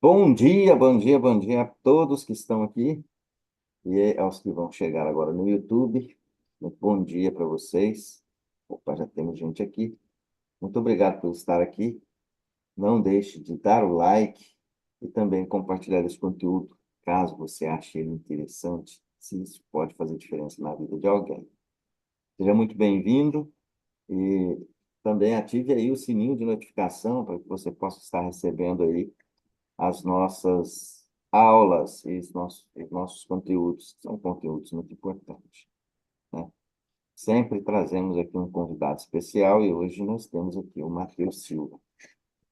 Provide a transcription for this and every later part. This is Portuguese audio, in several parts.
Bom dia, bom dia, bom dia a todos que estão aqui e aos que vão chegar agora no YouTube. Muito bom dia para vocês. Opa, já temos gente aqui. Muito obrigado por estar aqui. Não deixe de dar o like e também compartilhar esse conteúdo, caso você ache ele interessante, se isso pode fazer diferença na vida de alguém. Seja muito bem-vindo e também ative aí o sininho de notificação para que você possa estar recebendo aí as nossas aulas e os nossos conteúdos, que são conteúdos muito importantes, né? Sempre trazemos aqui um convidado especial e hoje nós temos aqui o Matheus Silva,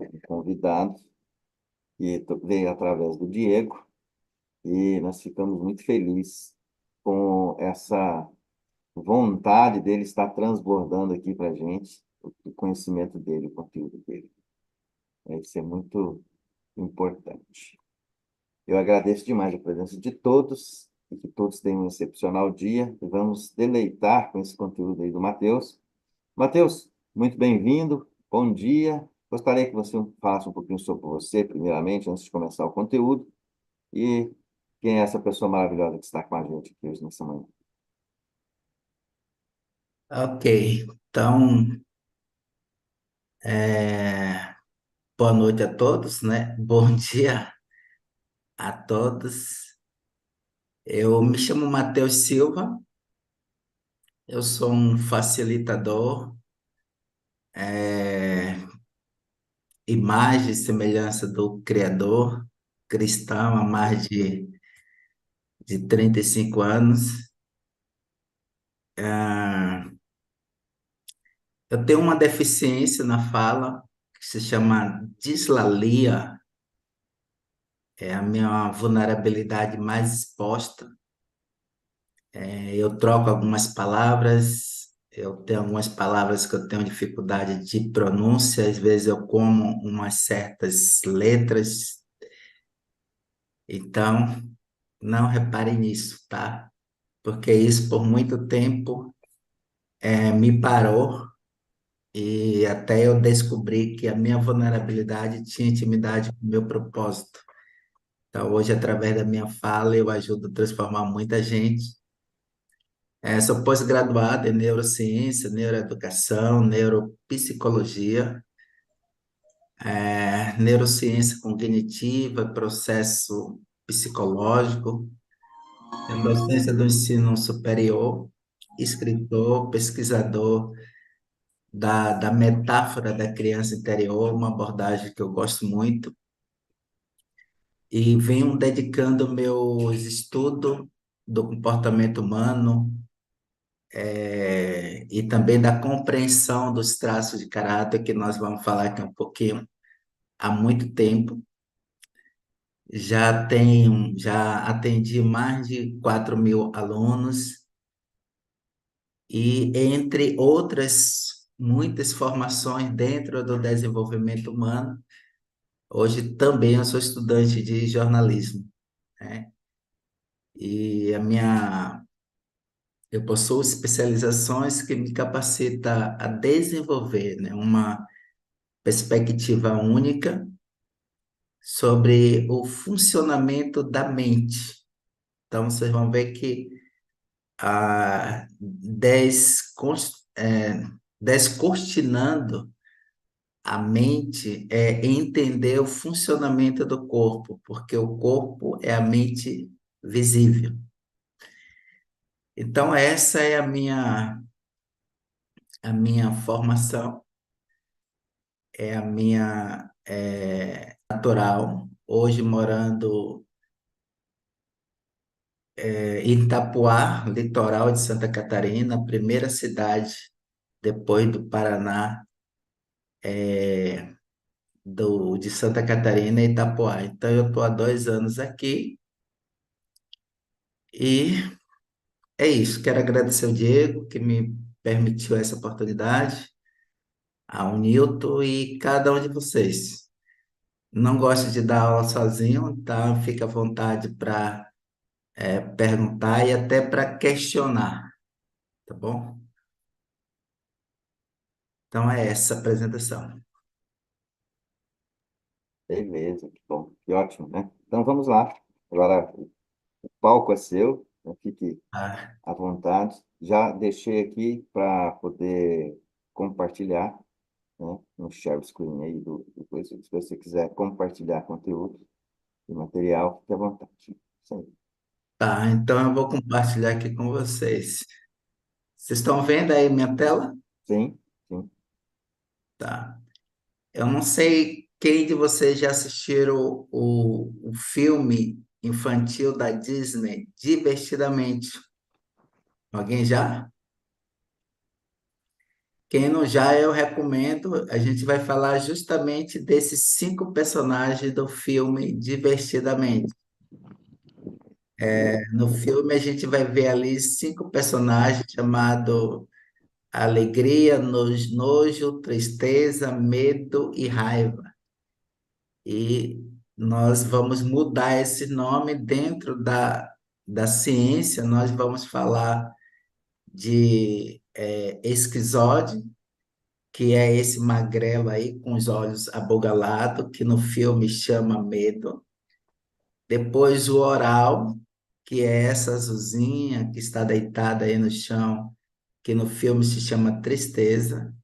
um convidado que veio através do Diego e nós ficamos muito felizes com essa vontade dele estar transbordando aqui para a gente o conhecimento dele, o conteúdo dele. Isso é muito importante. Eu agradeço demais a presença de todos e que todos tenham um excepcional dia e vamos deleitar com esse conteúdo aí do Matheus. Matheus, muito bem-vindo, bom dia. Gostaria que você falasse um pouquinho sobre você, primeiramente, antes de começar o conteúdo, e quem é essa pessoa maravilhosa que está com a gente aqui hoje nessa manhã. Ok, então, boa noite a todos, né? Bom dia a todos. Eu me chamo Matheus Silva, eu sou um facilitador, é, imagem e semelhança do Criador, cristão há mais de 35 anos. Ah, eu tenho uma deficiência na fala que se chama dislalia, é a minha vulnerabilidade mais exposta. Eu troco algumas palavras, eu tenho algumas palavras que eu tenho dificuldade de pronúncia, às vezes eu como umas certas letras, então não reparem nisso, tá? Porque isso por muito tempo me parou e até eu descobri que a minha vulnerabilidade tinha intimidade com o meu propósito. Então hoje, através da minha fala, eu ajudo a transformar muita gente. Sou pós-graduado em neurociência, neuroeducação, neuropsicologia, neurociência cognitiva, processo psicológico, em docência do ensino superior, escritor, pesquisador da metáfora da criança interior, uma abordagem que eu gosto muito, e venho dedicando meus estudos do comportamento humano, e também da compreensão dos traços de caráter, que nós vamos falar aqui um pouquinho, há muito tempo. Já atendi mais de 4.000 alunos e, entre outras muitas formações dentro do desenvolvimento humano, hoje também eu sou estudante de jornalismo, né? E eu possuo especializações que me capacitam a desenvolver, né, uma perspectiva única sobre o funcionamento da mente. Então, vocês vão ver que a descortinando a mente é entender o funcionamento do corpo, porque o corpo é a mente visível. Então, essa é a minha formação, é a minha natural. Hoje morando em Itapuá, litoral de Santa Catarina, primeira cidade depois do Paraná, de Santa Catarina, Itapuá. Então, eu estou há 2 anos aqui e é isso. Quero agradecer ao Diego, que me permitiu essa oportunidade, ao Nilton e cada um de vocês. Não gosto de dar aula sozinho, então fica à vontade para perguntar e até para questionar, tá bom? Então é essa a apresentação. Beleza, que bom, que ótimo, né? Então vamos lá. Agora o palco é seu, né? Fique Ah, à vontade. Já deixei aqui para poder compartilhar, né? No share screen aí do coisa. Se você quiser compartilhar conteúdo e material, fique à vontade. Isso aí. tá, então eu vou compartilhar aqui com vocês. Vocês estão vendo aí minha tela? Sim, sim. Tá. Eu não sei quem de vocês já assistiram o filme infantil da Disney, Divertidamente. Alguém já? Quem não já, eu recomendo. A gente vai falar justamente desses 5 personagens do filme Divertidamente. No filme, a gente vai ver ali 5 personagens chamados Alegria, Nojo, Tristeza, Medo e Raiva. E nós vamos mudar esse nome dentro da ciência. Nós vamos falar de esquizode, que é esse magrelo aí com os olhos abogalados, que no filme chama medo. Depois o oral, que é essa azulzinha que está deitada aí no chão, que no filme se chama tristeza.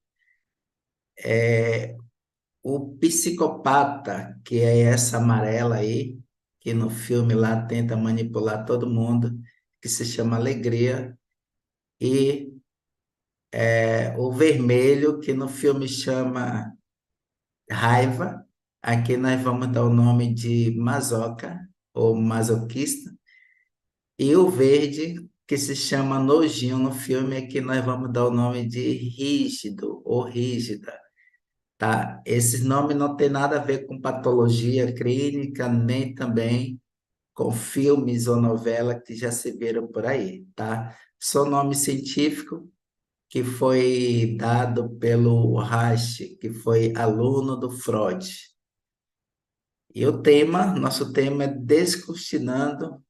O psicopata, que é essa amarela aí, que no filme lá tenta manipular todo mundo, que se chama alegria. E o vermelho, que no filme chama raiva. Aqui nós vamos dar o nome de masoca ou masoquista. E o verde, que se chama nojinho no filme, aqui nós vamos dar o nome de rígido ou rígida, tá? Esses nomes não tem nada a ver com patologia clínica, nem também com filmes ou novela que já se viram por aí, tá? Só nome científico que foi dado pelo Reich, que foi aluno do Freud. E o tema, nosso tema é descortinando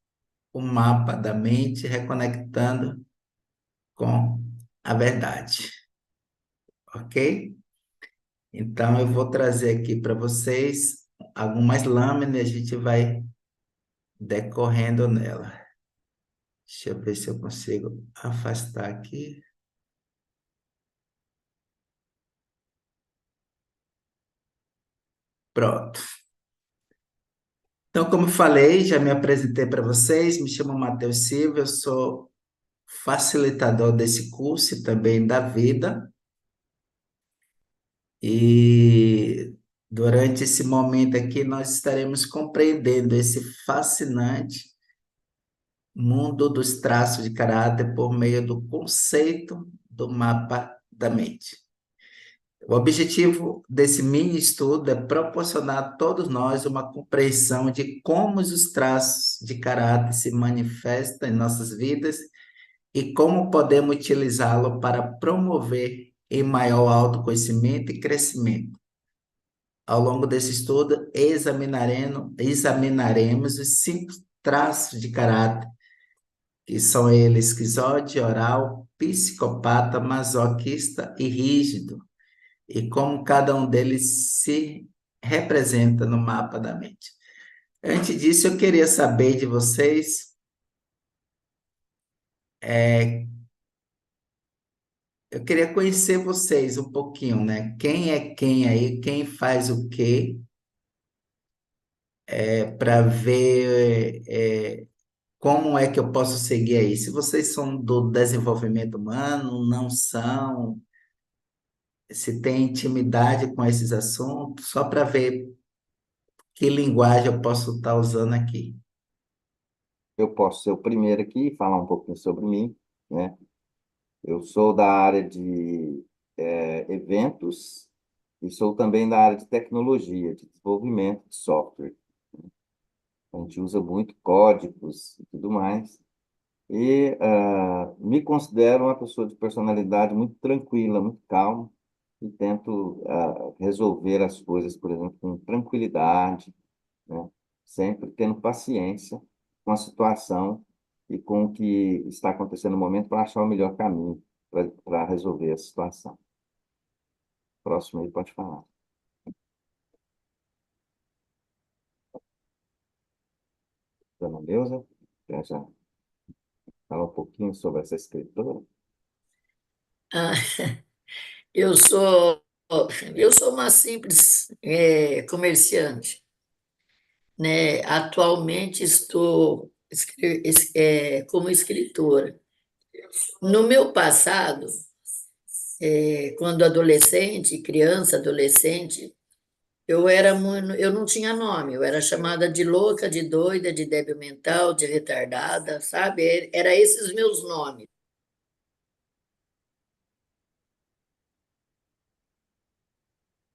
o mapa da mente, reconectando com a verdade, ok? Então eu vou trazer aqui para vocês algumas lâminas e a gente vai decorrendo nela. Deixa eu ver se eu consigo afastar aqui. Pronto. Então, como eu falei, já me apresentei para vocês, me chamo Matheus Silva, eu sou facilitador desse curso e também da vida. E durante esse momento aqui, nós estaremos compreendendo esse fascinante mundo dos traços de caráter por meio do conceito do mapa da mente. O objetivo desse mini estudo é proporcionar a todos nós uma compreensão de como os traços de caráter se manifestam em nossas vidas e como podemos utilizá-lo para promover em maior autoconhecimento e crescimento. Ao longo desse estudo, examinaremos os 5 traços de caráter, que são eles esquizoide, oral, psicopata, masoquista e rígido, e como cada um deles se representa no mapa da mente. Antes disso, eu queria saber de vocês, é, eu queria conhecer vocês um pouquinho, né? Quem é quem aí, quem faz o quê, para ver como é que eu posso seguir aí. Se vocês são do desenvolvimento humano, não são, se tem intimidade com esses assuntos, só para ver que linguagem eu posso estar usando aqui. Eu posso ser o primeiro aqui e falar um pouquinho sobre mim, né? Eu sou da área de eventos e sou também da área de tecnologia, de desenvolvimento de software. A gente usa muito códigos e tudo mais. E me considero uma pessoa de personalidade muito tranquila, muito calma, e tento resolver as coisas, por exemplo, com tranquilidade, né? Sempre tendo paciência com a situação e com o que está acontecendo no momento para achar o melhor caminho para resolver a situação. Próximo aí pode falar. Dona Neuza, quer já falar um pouquinho sobre essa escritora? Ah, eu sou, eu sou uma simples comerciante, né? Atualmente estou como escritora. No meu passado, quando adolescente, criança, adolescente, eu não tinha nome, eu era chamada de louca, de doida, de débil mental, de retardada, sabe? Era esses meus nomes.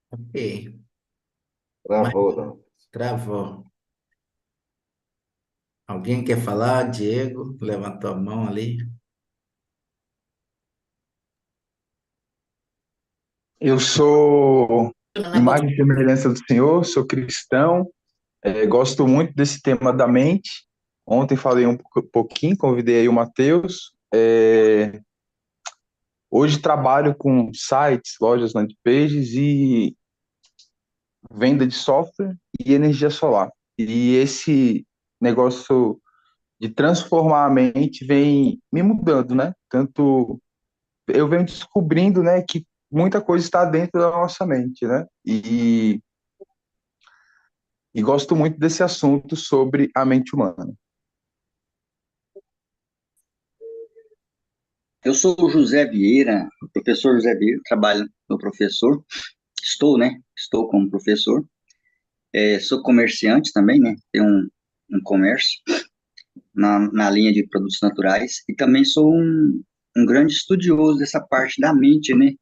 Ok, mas Travou, Dona. travou. Alguém quer falar? Diego levantou a mão ali. Eu sou Na boca. imagem e semelhança do Senhor, sou cristão, gosto muito desse tema da mente. Ontem falei pouquinho, convidei aí o Matheus. Hoje trabalho com sites, lojas, landing pages e venda de software e energia solar. E esse negócio de transformar a mente vem me mudando, né? Tanto eu venho descobrindo, né, que muita coisa está dentro da nossa mente, né? E gosto muito desse assunto sobre a mente humana. Eu sou o José Vieira, o professor José Vieira, trabalho no professor, estou, né? Estou como professor. Sou comerciante também, né? Tenho um comércio na linha de produtos naturais e também sou um grande estudioso dessa parte da mente, né?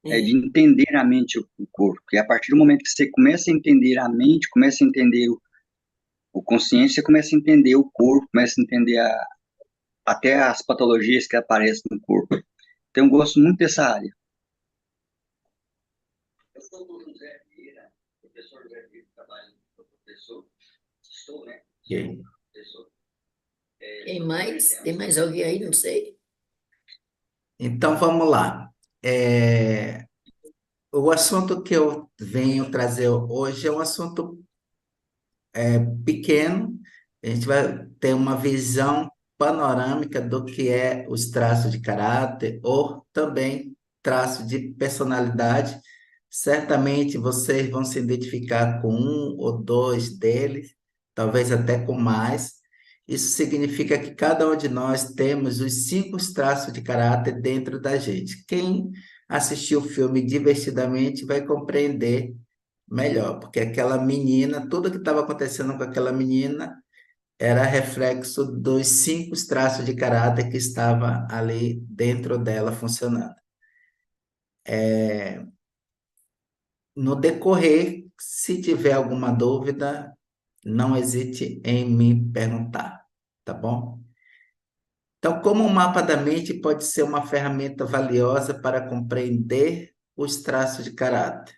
De É. entender a mente e o corpo. E a partir do momento que você começa a entender a mente, começa a entender o consciente, você começa a entender o corpo, começa a entender até as patologias que aparecem no corpo. Então, eu gosto muito dessa área. Eu sou o José Vieira, professor José Vieira, trabalho como professor. Estou, né? Estou Ok. professor. Quem mais? Tem mais alguém aí? Não sei. Então vamos lá. É, o assunto que eu venho trazer hoje é um assunto pequeno, a gente vai ter uma visão panorâmica do que é os traços de caráter ou também traço de personalidade. Certamente vocês vão se identificar com um ou dois deles, talvez até com mais. Isso significa que cada um de nós temos os cinco traços de caráter dentro da gente. Quem assistiu o filme divertidamente vai compreender melhor, porque aquela menina, tudo que estava acontecendo com aquela menina era reflexo dos cinco traços de caráter que estava ali dentro dela funcionando. No decorrer, se tiver alguma dúvida, não hesite em me perguntar, tá bom? Então, como o mapa da mente pode ser uma ferramenta valiosa para compreender os traços de caráter?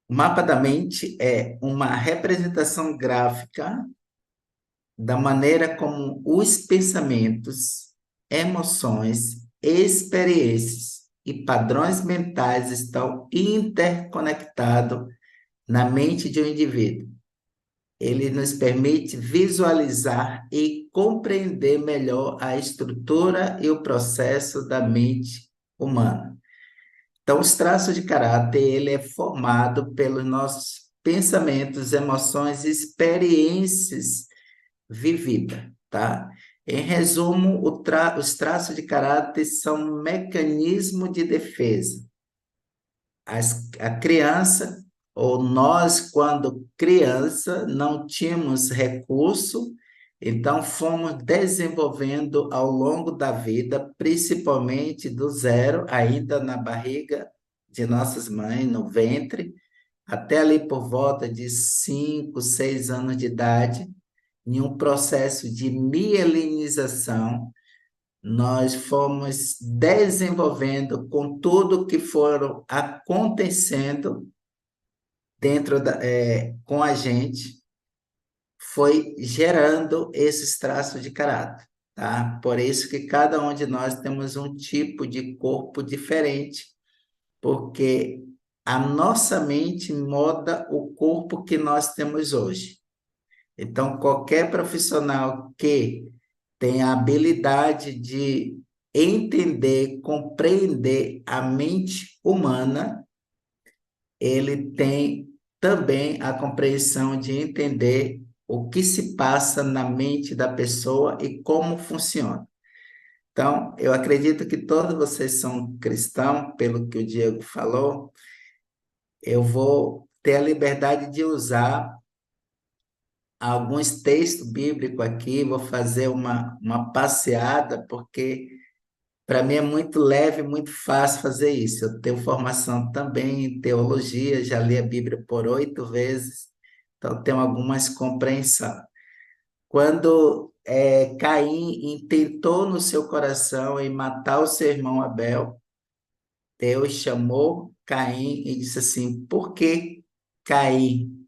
O mapa da mente é uma representação gráfica da maneira como os pensamentos, emoções, experiências e padrões mentais estão interconectados na mente de um indivíduo. Ele nos permite visualizar e compreender melhor a estrutura e o processo da mente humana. Então, os traços de caráter, ele é formado pelos nossos pensamentos, emoções e experiências vivida, tá? Em resumo, os traços de caráter são um mecanismo de defesa. A criança, ou nós, quando criança, não tínhamos recurso, então fomos desenvolvendo ao longo da vida, principalmente do zero, ainda na barriga de nossas mães, no ventre, até ali por volta de 5, 6 anos de idade, em um processo de mielinização, nós fomos desenvolvendo com tudo que foram acontecendo com a gente, foi gerando esses traços de caráter, tá? Por isso que cada um de nós temos um tipo de corpo diferente, porque a nossa mente molda o corpo que nós temos hoje. Então, qualquer profissional que tenha a habilidade de entender, compreender a mente humana, ele tem também a compreensão de entender o que se passa na mente da pessoa e como funciona. Então, eu acredito que todos vocês são cristãos, pelo que o Diego falou. Eu vou ter a liberdade de usar alguns textos bíblicos aqui, vou fazer uma passeada, porque para mim é muito leve, muito fácil fazer isso. Eu tenho formação também em teologia, já li a Bíblia por 8 vezes, então tenho algumas compreensão. Quando Caim intentou no seu coração em matar o seu irmão Abel, Deus chamou Caim e disse assim: por que Caim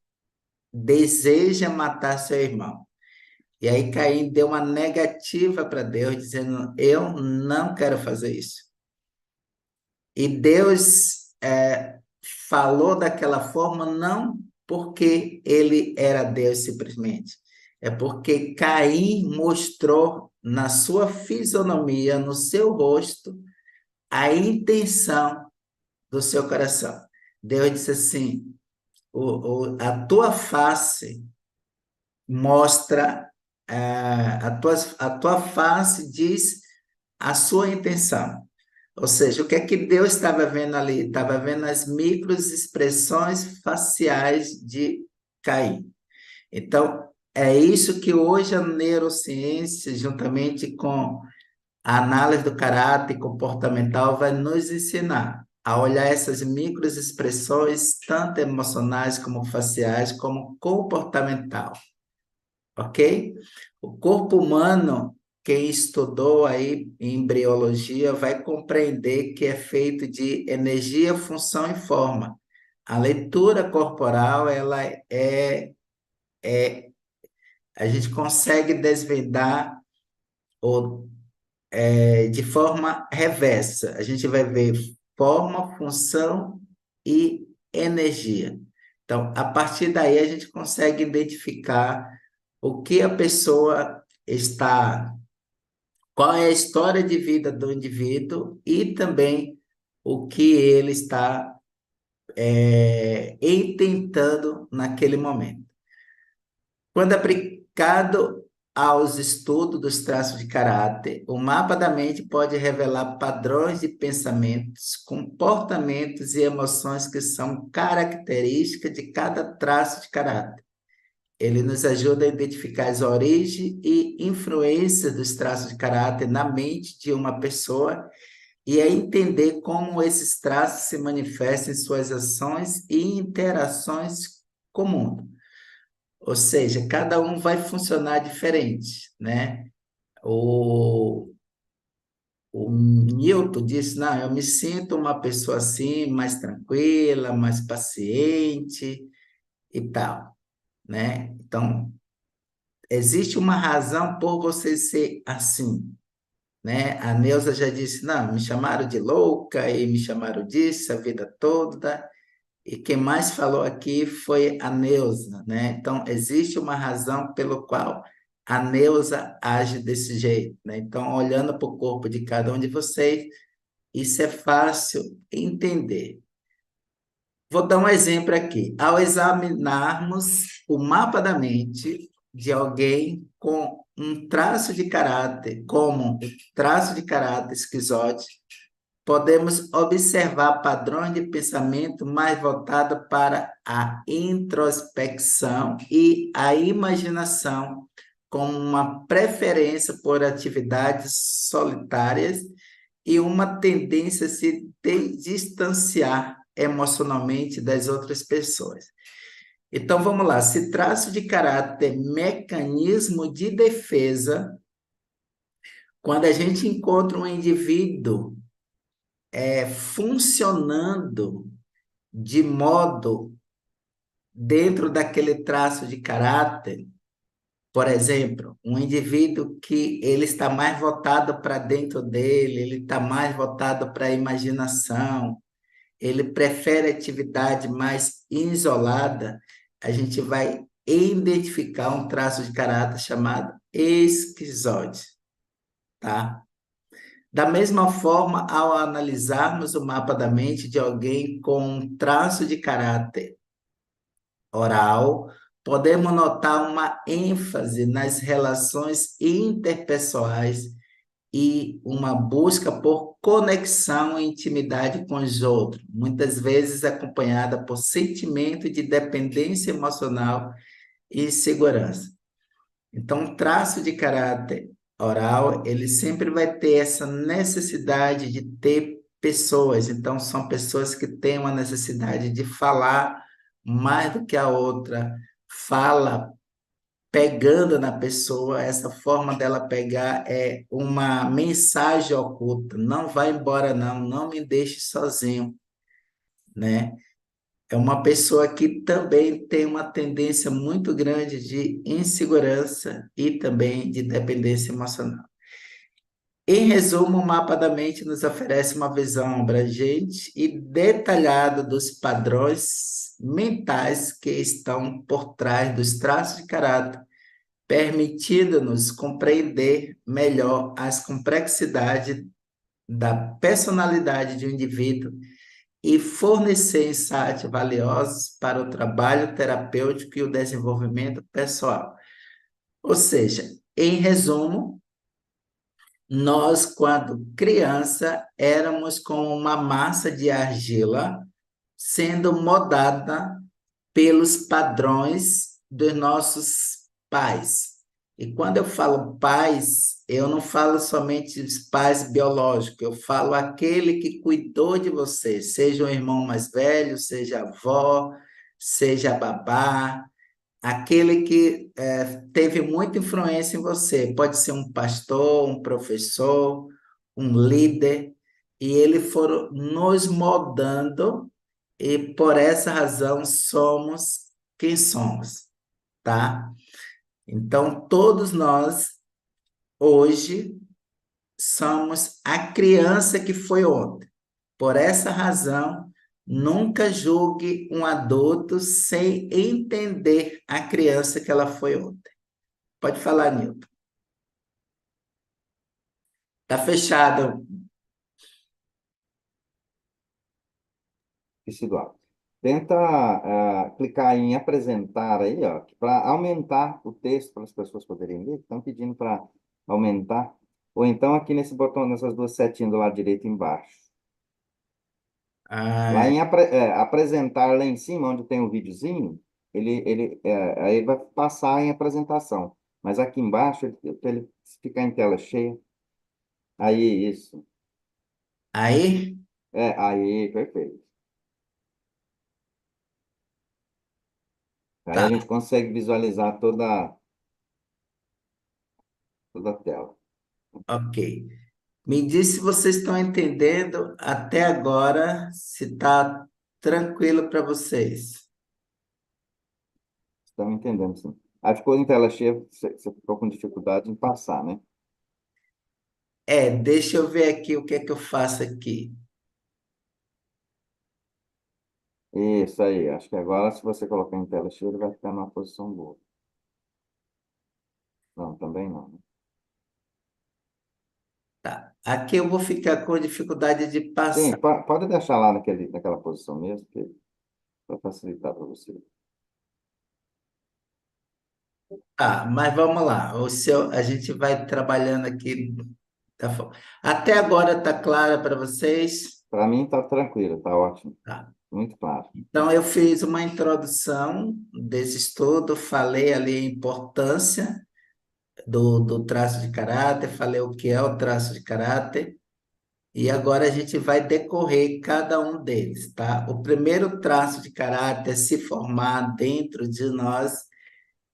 deseja matar seu irmão? E aí Caim deu uma negativa para Deus, dizendo: eu não quero fazer isso. E Deus falou daquela forma não porque ele era Deus simplesmente, é porque Caim mostrou na sua fisionomia, no seu rosto, a intenção do seu coração. Deus disse assim: a tua face mostra, a tua face diz a sua intenção. Ou seja, o que é que Deus estava vendo ali? Estava vendo as microexpressões faciais de Caim. Então, é isso que hoje a neurociência, juntamente com a análise do caráter comportamental, vai nos ensinar a olhar essas microexpressões, tanto emocionais como faciais, como comportamental, ok? O corpo humano, quem estudou aí em embriologia, vai compreender que é feito de energia, função e forma. A leitura corporal, a gente consegue desvendar ou de forma reversa. A gente vai ver forma, função e energia. Então, a partir daí, a gente consegue identificar o que a pessoa está, qual é a história de vida do indivíduo e também o que ele está intentando naquele momento. Quando aplicado aos estudos dos traços de caráter, o mapa da mente pode revelar padrões de pensamentos, comportamentos e emoções que são características de cada traço de caráter. Ele nos ajuda a identificar as origens e influências dos traços de caráter na mente de uma pessoa e a entender como esses traços se manifestam em suas ações e interações com o mundo. Ou seja, cada um vai funcionar diferente, né? O Newton disse: não, eu me sinto uma pessoa assim, mais tranquila, mais paciente e tal, né? Então, existe uma razão por você ser assim, né? A Neuza já disse: não, me chamaram de louca e me chamaram disso a vida toda. E quem mais falou aqui foi a Neuza, né? Então, existe uma razão pelo qual a Neuza age desse jeito, né? Então, olhando para o corpo de cada um de vocês, isso é fácil entender. Vou dar um exemplo aqui. Ao examinarmos o mapa da mente de alguém com um traço de caráter, como o traço de caráter esquizoide, podemos observar padrões de pensamento mais voltados para a introspecção e a imaginação, com uma preferência por atividades solitárias e uma tendência a se distanciar emocionalmente das outras pessoas. Então, vamos lá. Se traço de caráter, mecanismo de defesa, quando a gente encontra um indivíduo funcionando de modo dentro daquele traço de caráter, por exemplo, um indivíduo que ele está mais voltado para dentro dele, ele está mais voltado para a imaginação, ele prefere atividade mais isolada, a gente vai identificar um traço de caráter chamado esquizoide, tá? Da mesma forma, ao analisarmos o mapa da mente de alguém com um traço de caráter oral, podemos notar uma ênfase nas relações interpessoais e uma busca por conexão e intimidade com os outros, muitas vezes acompanhada por sentimento de dependência emocional e segurança. Então, um traço de caráter oral, ele sempre vai ter essa necessidade de ter pessoas. Então, são pessoas que têm uma necessidade de falar mais do que a outra, fala pegando na pessoa, essa forma dela pegar é uma mensagem oculta. Não vai embora, não, não me deixe sozinho, né? É uma pessoa que também tem uma tendência muito grande de insegurança e também de dependência emocional. Em resumo, o mapa da mente nos oferece uma visão abrangente e detalhada dos padrões mentais que estão por trás dos traços de caráter, permitindo-nos compreender melhor as complexidades da personalidade de um indivíduo e fornecer insights valiosos para o trabalho terapêutico e o desenvolvimento pessoal. Ou seja, em resumo, nós, quando criança, éramos como uma massa de argila sendo moldada pelos padrões dos nossos pais. E quando eu falo pais, eu não falo somente os pais biológicos, eu falo aquele que cuidou de você, seja o irmão mais velho, seja a avó, seja a babá, aquele que teve muita influência em você. Pode ser um pastor, um professor, um líder, e eles foram nos moldando, e por essa razão somos quem somos, tá? Então, todos nós, hoje, somos a criança que foi ontem. Por essa razão, nunca julgue um adulto sem entender a criança que ela foi ontem. Pode falar, Nilton. Tá fechado. Isso igual. Tenta clicar em apresentar aí, ó, para aumentar o texto para as pessoas poderem ler. Estão pedindo para aumentar. Ou então aqui nesse botão, nessas duas setinhas do lado direito embaixo. Lá Ah, em apresentar lá em cima, onde tem o videozinho, aí ele vai passar em apresentação. Mas aqui embaixo, para ele ficar em tela cheia. Aí, isso. aí, Aí, perfeito. Aí a tá, gente consegue visualizar toda a tela. ok. Me diz se vocês estão entendendo até agora, se está tranquilo para vocês. Estão entendendo, sim. Aí ficou em tela cheia, você ficou com dificuldade em passar, né? Deixa eu ver aqui o que é que eu faço aqui. Isso aí. Acho que agora, se você colocar em tela cheia, ele vai ficar numa posição boa. Não, também não, né? Tá. Aqui eu vou ficar com dificuldade de Sim, passar. pode deixar lá naquela posição mesmo, para facilitar para você. Tá, mas vamos lá. A gente vai trabalhando aqui. Até agora tá clara para vocês? Para mim, está tranquilo, está ótimo. Tá. Muito claro. Então, eu fiz uma introdução desse estudo, falei ali a importância do traço de caráter, falei o que é o traço de caráter, e agora a gente vai decorrer cada um deles, tá? O primeiro traço de caráter a se formar dentro de nós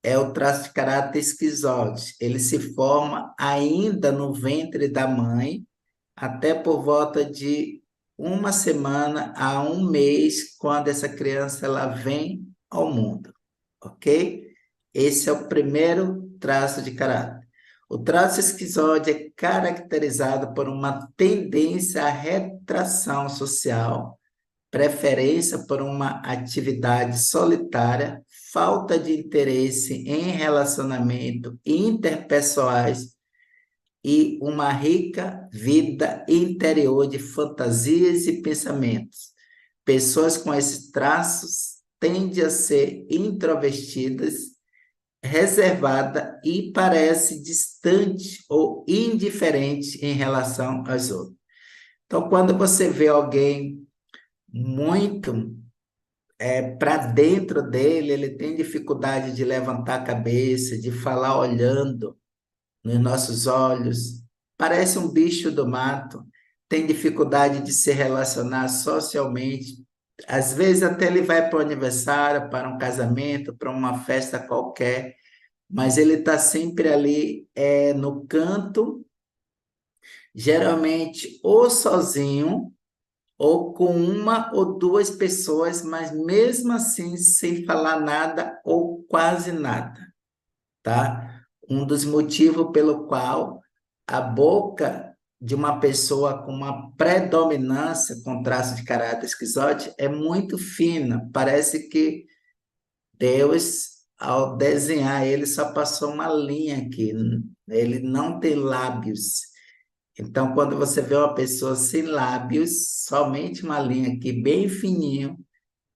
é o traço de caráter esquizoide. Ele se forma ainda no ventre da mãe, até por volta de uma semana a um mês, quando essa criança ela vem ao mundo, ok? Esse é o primeiro traço de caráter. O traço esquizoide é caracterizado por uma tendência à retração social, preferência por uma atividade solitária, falta de interesse em relacionamento interpessoais e uma rica vida interior de fantasias e pensamentos. Pessoas com esses traços tendem a ser introvertidas, reservada e parece distante ou indiferente em relação aos outros. Então, quando você vê alguém muito para dentro dele, ele tem dificuldade de levantar a cabeça, de falar olhando nos nossos olhos, parece um bicho do mato, tem dificuldade de se relacionar socialmente. Às vezes até ele vai para o aniversário, para um casamento, para uma festa qualquer, mas ele está sempre ali no canto, geralmente ou sozinho, ou com uma ou duas pessoas, mas mesmo assim sem falar nada ou quase nada, tá? Um dos motivos pelo qual a boca de uma pessoa com uma predominância com traço de caráter esquizoide é muito fina. Parece que Deus, ao desenhar ele, só passou uma linha aqui. Ele não tem lábios. Então, quando você vê uma pessoa sem lábios, somente uma linha aqui bem fininho,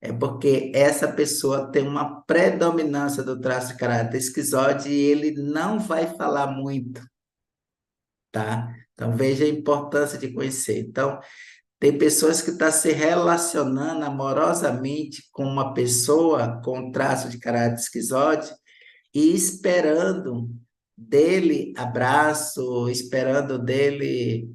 é porque essa pessoa tem uma predominância do traço de caráter esquizoide e ele não vai falar muito, tá? Então, veja a importância de conhecer. Então, tem pessoas que estão se relacionando amorosamente com uma pessoa com traço de caráter esquizoide e esperando dele abraço, esperando dele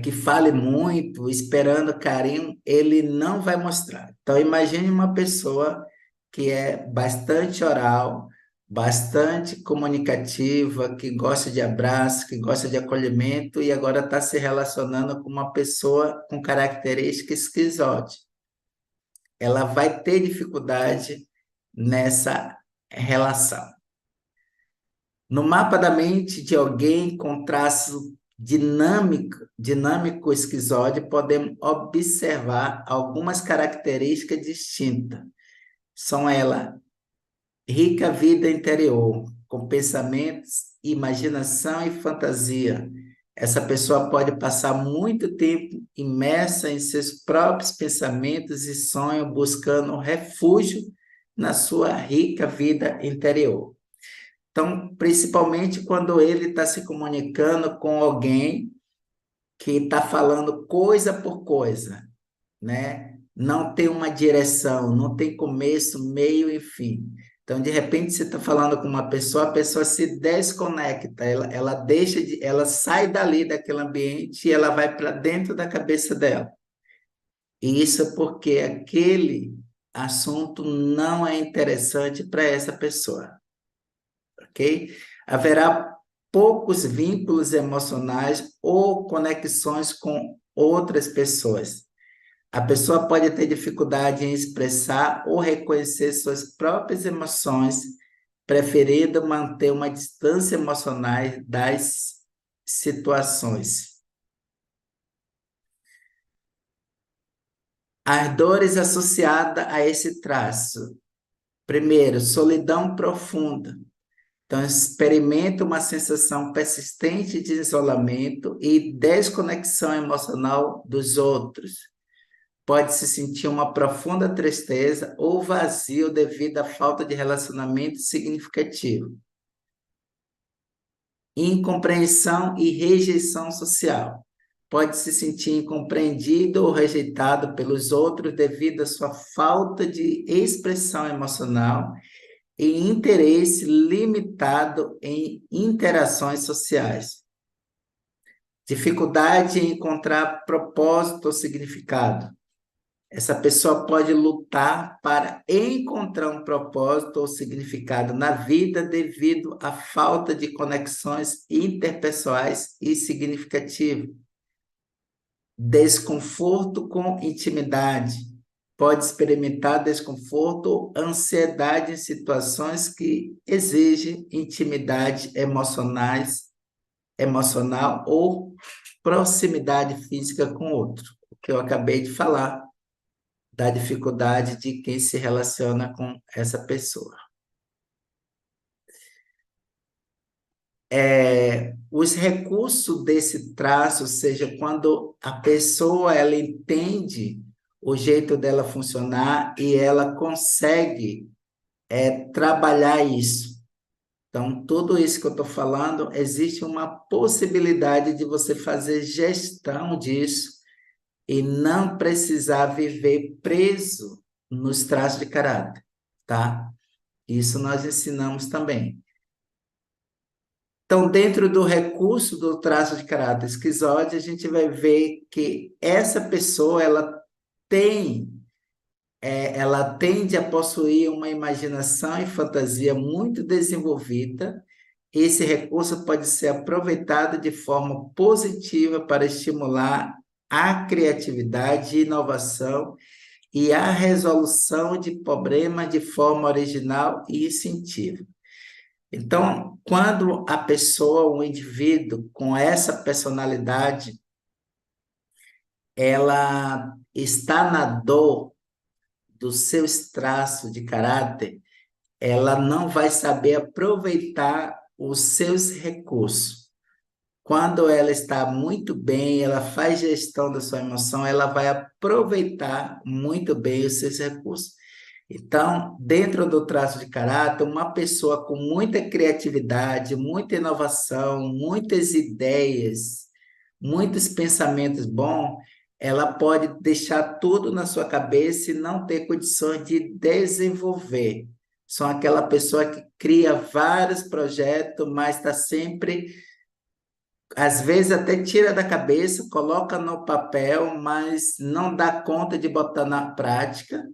que fale muito, esperando carinho, ele não vai mostrar. Então, imagine uma pessoa que é bastante oral, bastante comunicativa, que gosta de abraço, que gosta de acolhimento e agora está se relacionando com uma pessoa com característica esquizoide. Ela vai ter dificuldade nessa relação. No mapa da mente de alguém com traço dinâmico esquizoide, podemos observar algumas características distintas. São elas: rica vida interior, com pensamentos, imaginação e fantasia. Essa pessoa pode passar muito tempo imersa em seus próprios pensamentos e sonhos, buscando refúgio na sua rica vida interior. Então, principalmente quando ele está se comunicando com alguém que está falando coisa por coisa, né? Não tem uma direção, não tem começo, meio e fim. Então, de repente, você está falando com uma pessoa, a pessoa se desconecta, ela deixa ela sai dali daquele ambiente e ela vai para dentro da cabeça dela. E isso é porque aquele assunto não é interessante para essa pessoa. Ok? Haverá poucos vínculos emocionais ou conexões com outras pessoas. A pessoa pode ter dificuldade em expressar ou reconhecer suas próprias emoções, preferindo manter uma distância emocional das situações. As dores associadas a esse traço. Primeiro, solidão profunda. Então, experimenta uma sensação persistente de isolamento e desconexão emocional dos outros. Pode-se sentir uma profunda tristeza ou vazio devido à falta de relacionamento significativo. Incompreensão e rejeição social. Pode se sentir incompreendido ou rejeitado pelos outros devido à sua falta de expressão emocional e interesse limitado em interações sociais. Dificuldade em encontrar propósito ou significado. Essa pessoa pode lutar para encontrar um propósito ou significado na vida devido à falta de conexões interpessoais e significativas. Desconforto com intimidade. Pode experimentar desconforto ou ansiedade em situações que exigem intimidade emocional ou proximidade física com outro, o que eu acabei de falar da dificuldade de quem se relaciona com essa pessoa. Os recursos desse traço, ou seja, quando a pessoa ela entende o jeito dela funcionar e ela consegue trabalhar isso. Então, tudo isso que eu estou falando, existe uma possibilidade de você fazer gestão disso e não precisar viver preso nos traços de caráter, tá? Isso nós ensinamos também. Então, dentro do recurso do traço de caráter esquizoide, a gente vai ver que essa pessoa, ela tende a possuir uma imaginação e fantasia muito desenvolvida. Esse recurso pode ser aproveitado de forma positiva para estimular a criatividade, inovação e a resolução de problemas de forma original e científica. Então, quando a pessoa, o indivíduo com essa personalidade, ela está na dor dos seus traços de caráter, ela não vai saber aproveitar os seus recursos. Quando ela está muito bem, ela faz gestão da sua emoção, ela vai aproveitar muito bem os seus recursos. Então, dentro do traço de caráter, uma pessoa com muita criatividade, muita inovação, muitas ideias, muitos pensamentos bons, ela pode deixar tudo na sua cabeça e não ter condições de desenvolver. São aquela pessoa que cria vários projetos, mas está sempre, às vezes até tira da cabeça, coloca no papel, mas não dá conta de botar na prática.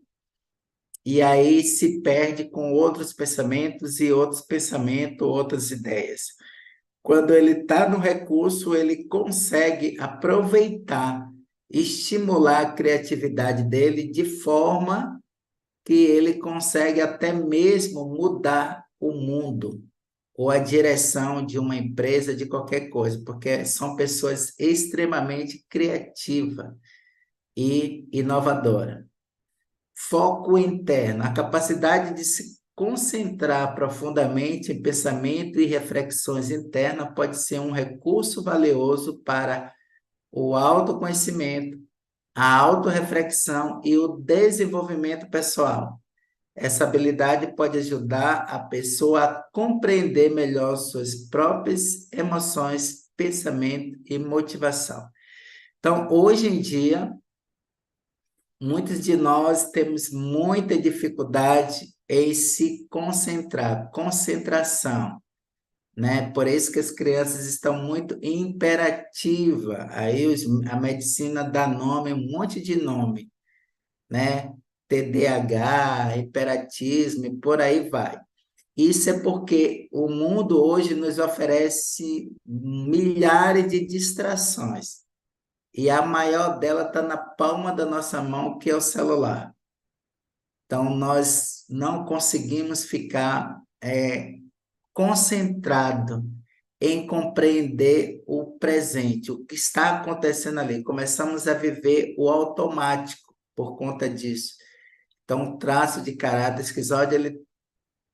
E aí se perde com outros pensamentos e outros pensamentos, outras ideias. Quando ele está no recurso, ele consegue aproveitar, estimular a criatividade dele de forma que ele consegue até mesmo mudar o mundo ou a direção de uma empresa, de qualquer coisa, porque são pessoas extremamente criativas e inovadoras. Foco interno, a capacidade de se concentrar profundamente em pensamento e reflexões internas pode ser um recurso valioso para o autoconhecimento, a autorreflexão e o desenvolvimento pessoal. Essa habilidade pode ajudar a pessoa a compreender melhor suas próprias emoções, pensamento e motivação. Então, hoje em dia, muitos de nós temos muita dificuldade em se concentrar, concentração, né? Por isso que as crianças estão muito imperativas. Aí a medicina dá nome, um monte de nome, né? TDAH, hiperatismo e por aí vai. Isso é porque o mundo hoje nos oferece milhares de distrações. E a maior dela está na palma da nossa mão, que é o celular. Então, nós não conseguimos ficar concentrado em compreender o presente, o que está acontecendo ali. Começamos a viver o automático por conta disso. Então, o traço de caráter esquizoide, ele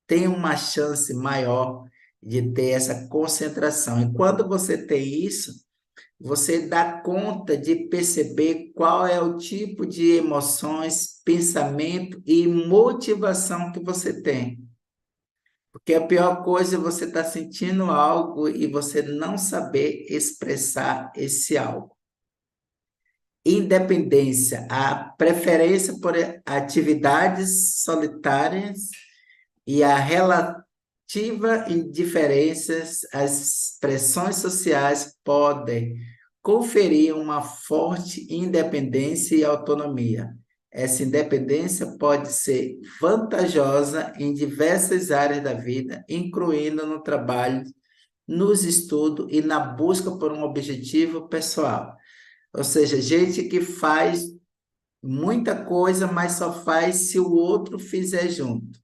tem uma chance maior de ter essa concentração. E quando você tem isso, você dá conta de perceber qual é o tipo de emoções, pensamento e motivação que você tem. Porque a pior coisa é você estar sentindo algo e você não saber expressar esse algo. Independência, a preferência por atividades solitárias e a relativa indiferença às pressões sociais podem conferir uma forte independência e autonomia. Essa independência pode ser vantajosa em diversas áreas da vida, incluindo no trabalho, nos estudos e na busca por um objetivo pessoal. Ou seja, gente que faz muita coisa, mas só faz se o outro fizer junto,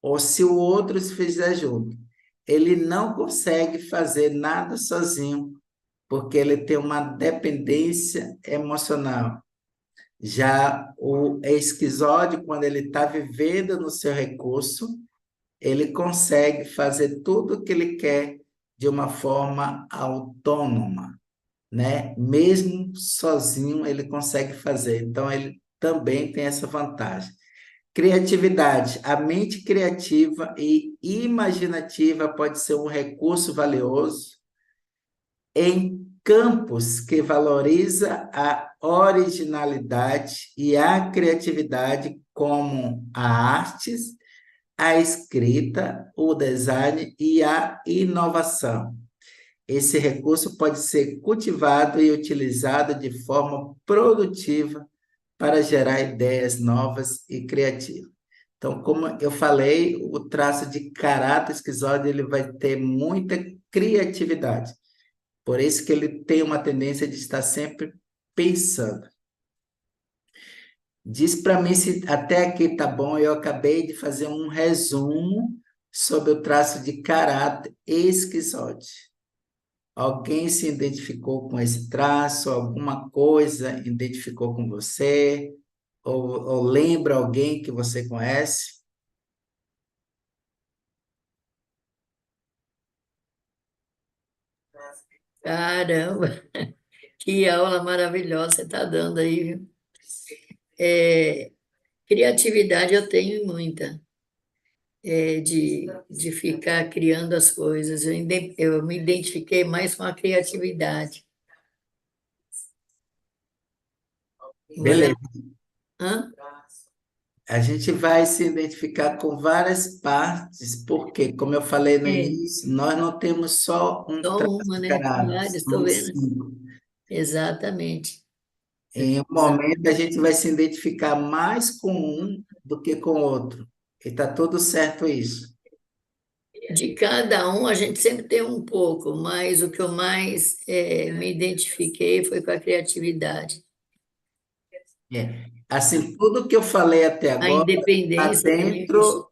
ou se o outro fizer junto. Ele não consegue fazer nada sozinho, porque ele tem uma dependência emocional. Já o esquizóide, quando ele está vivendo no seu recurso, ele consegue fazer tudo o que ele quer de uma forma autônoma, né? Mesmo sozinho, ele consegue fazer. Então, ele também tem essa vantagem. Criatividade. A mente criativa e imaginativa pode ser um recurso valioso em campos que valoriza a originalidade e a criatividade, como a artes, a escrita, o design e a inovação. Esse recurso pode ser cultivado e utilizado de forma produtiva para gerar ideias novas e criativas. Então, como eu falei, o traço de caráter esquizoide ele vai ter muita criatividade. Por isso que ele tem uma tendência de estar sempre pensando. Diz para mim se até aqui tá bom. Eu acabei de fazer um resumo sobre o traço de caráter esquizoide. Alguém se identificou com esse traço? Alguma coisa identificou com você? Ou lembra alguém que você conhece? Caramba, que aula maravilhosa você está dando aí, viu? É, criatividade eu tenho muita, de ficar criando as coisas. Eu me identifiquei mais com a criatividade. Mas, Beleza. hã? A gente vai se identificar com várias partes, porque, como eu falei no É, início, nós não temos só um só traço uma, de né? caráter, Várias, estou são vendo. cinco. Exatamente. Em um momento, a gente vai se identificar mais com um do que com o outro. E está tudo certo isso. De cada um, a gente sempre tem um pouco, mas o que eu mais me identifiquei foi com a criatividade. É. Assim, tudo que eu falei até A agora está independência também puxou.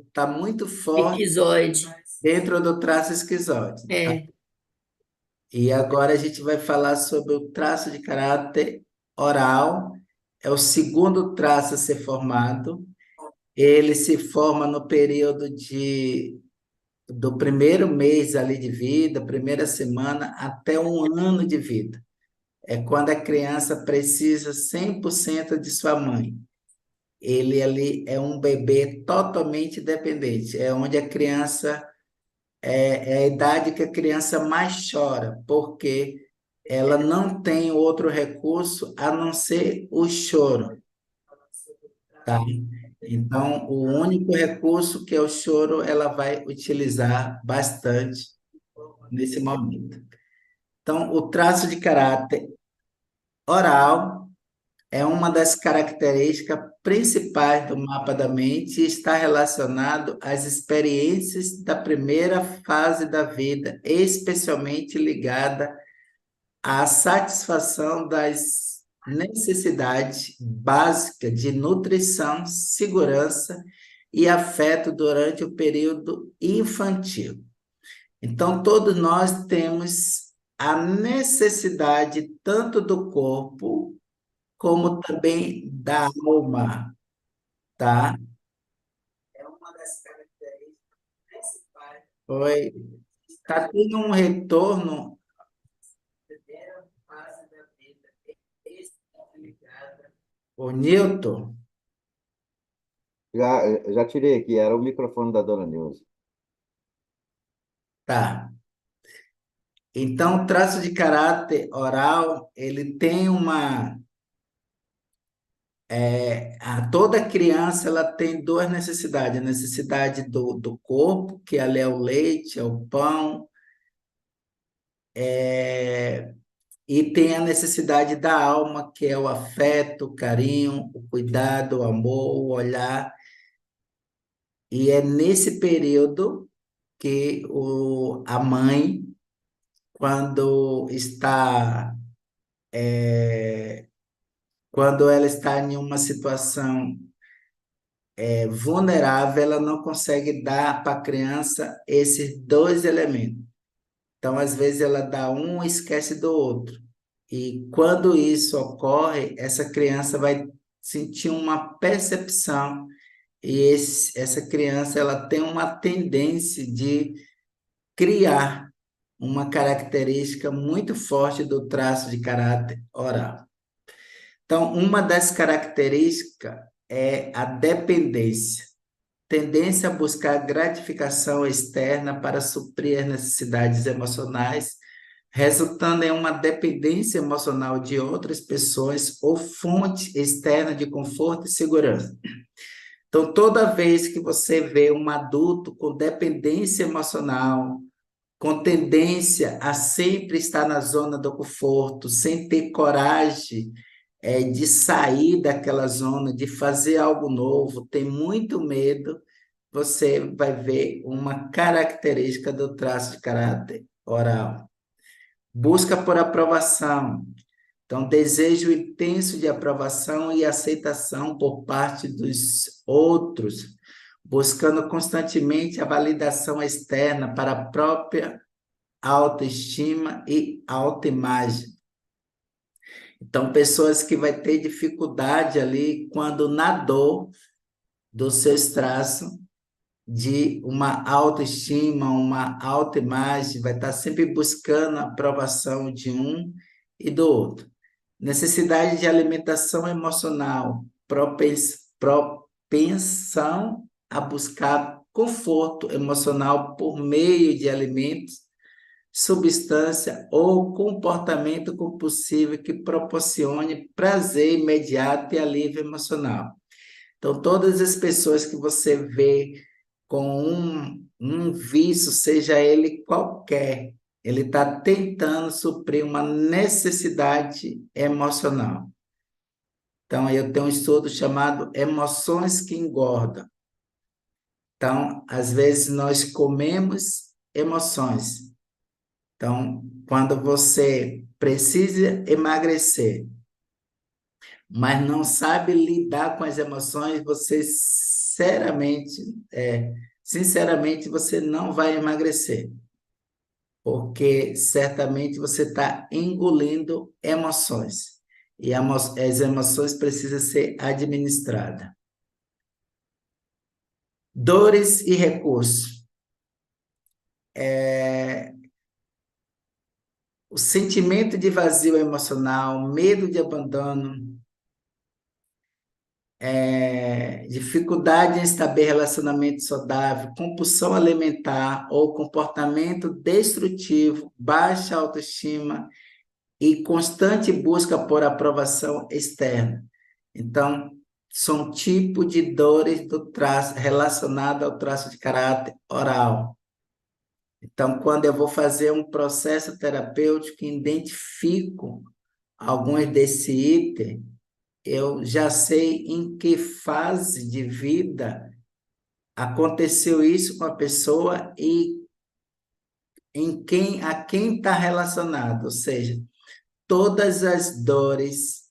está muito forte Esquizoide. dentro do traço esquizoide. É, E agora a gente vai falar sobre o traço de caráter oral. É o segundo traço a ser formado. Ele se forma no período do primeiro mês ali de vida, primeira semana, até um ano de vida. É quando a criança precisa 100% de sua mãe. Ele ali é um bebê totalmente dependente. É onde a criança é a idade que a criança mais chora, porque ela não tem outro recurso a não ser o choro, tá? Então, o único recurso que é o choro, ela vai utilizar bastante nesse momento. Então, o traço de caráter oral é uma das características principais do mapa da mente e está relacionado às experiências da primeira fase da vida, especialmente ligada à satisfação das necessidades básicas de nutrição, segurança e afeto durante o período infantil. Então, todos nós temos a necessidade tanto do corpo como também da alma, tá? É uma das características principais. Oi, está tendo um retorno. Primeira fase da vida ligada. O Newton, Já tirei aqui, era o microfone da Dona Nilza. tá. Então, o traço de caráter oral, ele tem toda criança ela tem duas necessidades, a necessidade do corpo, que ali é o leite, é o pão, e tem a necessidade da alma, que é o afeto, o carinho, o cuidado, o amor, o olhar. E é nesse período que a mãe, quando ela está em uma situação vulnerável, ela não consegue dar para a criança esses dois elementos. Então, às vezes, ela dá um e esquece do outro. E quando isso ocorre, essa criança vai sentir uma percepção e essa criança ela tem uma tendência de criar uma característica muito forte do traço de caráter oral. Então, uma das características é a dependência, tendência a buscar gratificação externa para suprir as necessidades emocionais, resultando em uma dependência emocional de outras pessoas ou fonte externa de conforto e segurança. Então, toda vez que você vê um adulto com dependência emocional, com tendência a sempre estar na zona do conforto, sem ter coragem, de sair daquela zona, de fazer algo novo, tem muito medo, você vai ver uma característica do traço de caráter oral. Busca por aprovação. Então, desejo intenso de aprovação e aceitação por parte dos outros, buscando constantemente a validação externa para a própria autoestima e autoimagem. Então, pessoas que vai ter dificuldade ali quando na dor dos seus traços de uma autoestima, uma autoimagem, vai estar sempre buscando a aprovação de um e do outro. Necessidade de alimentação emocional, propensão a buscar conforto emocional por meio de alimentos, substância ou comportamento compulsivo que proporcione prazer imediato e alívio emocional. Então, todas as pessoas que você vê com um vício, seja ele qualquer, ele está tentando suprir uma necessidade emocional. Então, eu tenho um estudo chamado Emoções que Engordam. Então, às vezes nós comemos emoções. Então, quando você precisa emagrecer, mas não sabe lidar com as emoções, você sinceramente, você não vai emagrecer, porque certamente você está engolindo emoções, e as emoções precisam ser administradas. Dores e recursos. O sentimento de vazio emocional, medo de abandono, dificuldade em estabelecer relacionamento saudável, compulsão alimentar ou comportamento destrutivo, baixa autoestima e constante busca por aprovação externa. Então, são tipos de dores do traço relacionado ao traço de caráter oral. Então, quando eu vou fazer um processo terapêutico e identifico alguns desse item, eu já sei em que fase de vida aconteceu isso com a pessoa e a quem está relacionado. Ou seja, todas as dores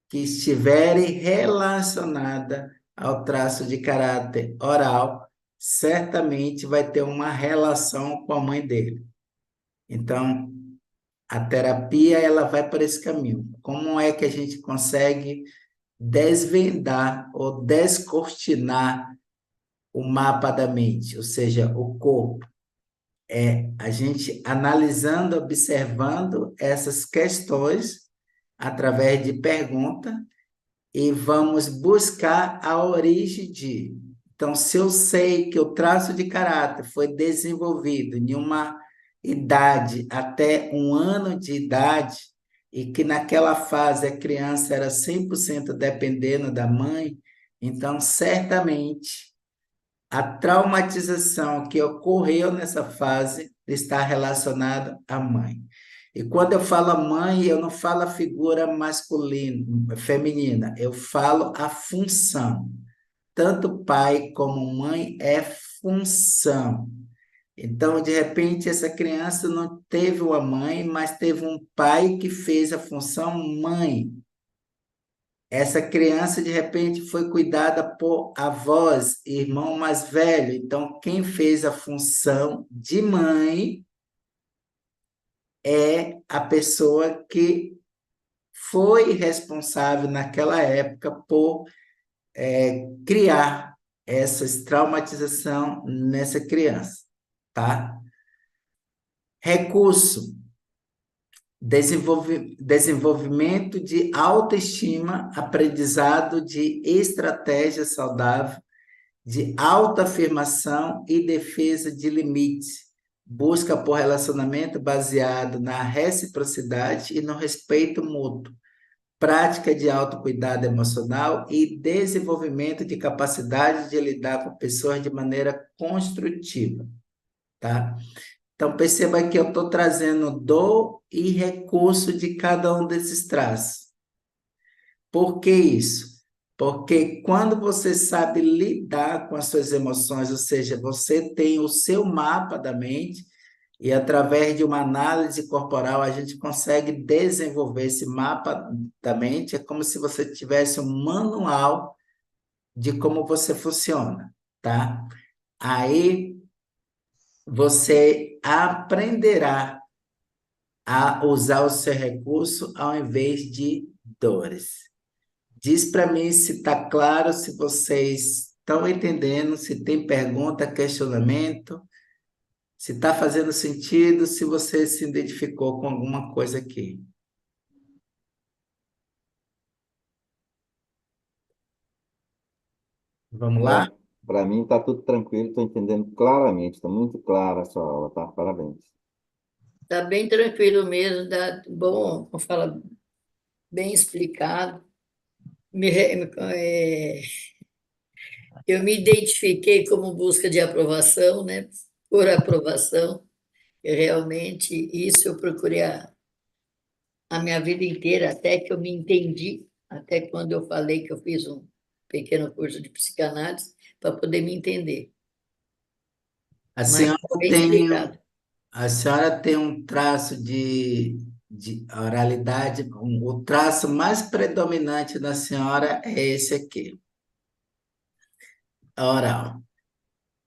que estiverem relacionadas ao traço de caráter oral, certamente vai ter uma relação com a mãe dele. Então, a terapia ela vai para esse caminho. Como é que a gente consegue desvendar ou descortinar o mapa da mente, ou seja, o corpo? A gente analisando, observando essas questões através de pergunta e vamos buscar a origem de. Então, se eu sei que o traço de caráter foi desenvolvido em uma idade até 1 ano de idade, e que naquela fase a criança era 100% dependendo da mãe, então, certamente, a traumatização que ocorreu nessa fase está relacionada à mãe. E quando eu falo mãe, eu não falo a figura masculina, feminina, eu falo a função. Tanto pai como mãe é função. Então, de repente, essa criança não teve uma mãe, mas teve um pai que fez a função mãe. Essa criança, de repente, foi cuidada por avós, irmão mais velho. Então, quem fez a função de mãe é a pessoa que foi responsável naquela época por criar essa traumatização nessa criança, tá? Recurso, desenvolvimento de autoestima, aprendizado de estratégia saudável, de autoafirmação e defesa de limites, busca por relacionamento baseado na reciprocidade e no respeito mútuo, prática de autocuidado emocional e desenvolvimento de capacidade de lidar com pessoas de maneira construtiva, tá? Então, perceba que eu estou trazendo dor e recurso de cada um desses traços. Por que isso? Porque quando você sabe lidar com as suas emoções, ou seja, você tem o seu mapa da mente, e através de uma análise corporal a gente consegue desenvolver esse mapa da mente, é como se você tivesse um manual de como você funciona, tá? Aí você aprenderá a usar o seu recurso ao invés de dores. Diz para mim se está claro, se vocês estão entendendo, se tem pergunta, questionamento, se está fazendo sentido, se você se identificou com alguma coisa aqui. Vamos lá? Para mim está tudo tranquilo, estou entendendo claramente, está muito clara a sua aula, tá? Parabéns. Está bem tranquilo mesmo, bom, como fala, bem explicado. Eu me identifiquei como busca de aprovação, né? Por aprovação. E realmente, isso eu procurei a minha vida inteira, até que eu me entendi, até quando eu falei que eu fiz um pequeno curso de psicanálise, para poder me entender. A Mas senhora bem tem, explicado. a senhora tem um traço de oralidade, o traço mais predominante da senhora é esse aqui, oral.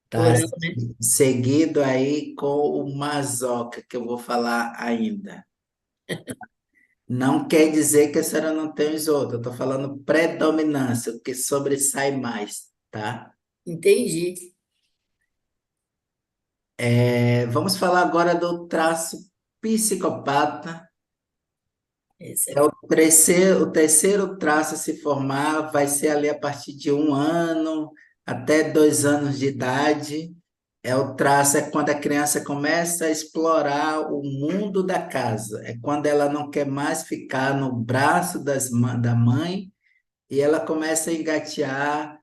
Tá? Oral, né? Seguido aí com o masoca, que eu vou falar ainda. Não quer dizer que a senhora não tem os outros, eu estou falando predominância, o que sobressai mais, tá? Entendi. Vamos falar agora do traço psicopata. Esse É o terceiro traço a se formar, vai ser ali a partir de 1 ano até 2 anos de idade. É quando a criança começa a explorar o mundo da casa. É quando ela não quer mais ficar no braço da mãe e ela começa a engatear,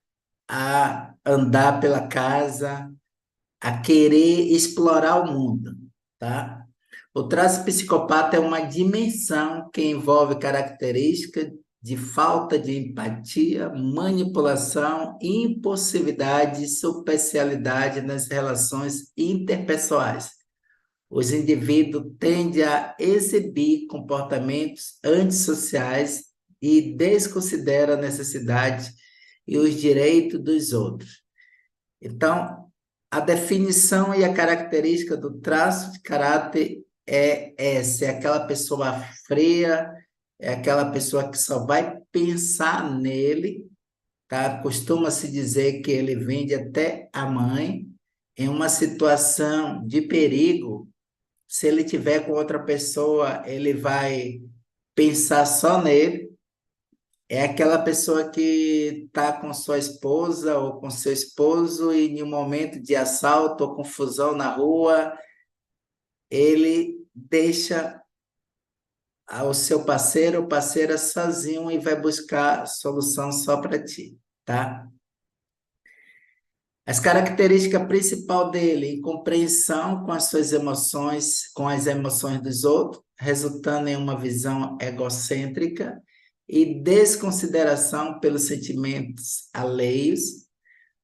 a andar pela casa, a querer explorar o mundo, tá? O traço psicopata é uma dimensão que envolve características de falta de empatia, manipulação, impulsividade e superficialidade nas relações interpessoais. Os indivíduos tendem a exibir comportamentos antissociais e desconsideram a necessidade e os direitos dos outros. Então, a definição e a característica do traço de caráter é essa, é aquela pessoa fria, é aquela pessoa que só vai pensar nele, tá? Costuma-se dizer que ele vende até a mãe. Em uma situação de perigo, se ele tiver com outra pessoa, ele vai pensar só nele. É aquela pessoa que está com sua esposa ou com seu esposo e em um momento de assalto ou confusão na rua, ele deixa o seu parceiro ou parceira sozinho e vai buscar solução só para ti, tá? As características principais dele, incompreensão com as suas emoções, com as emoções dos outros, resultando em uma visão egocêntrica e desconsideração pelos sentimentos alheios,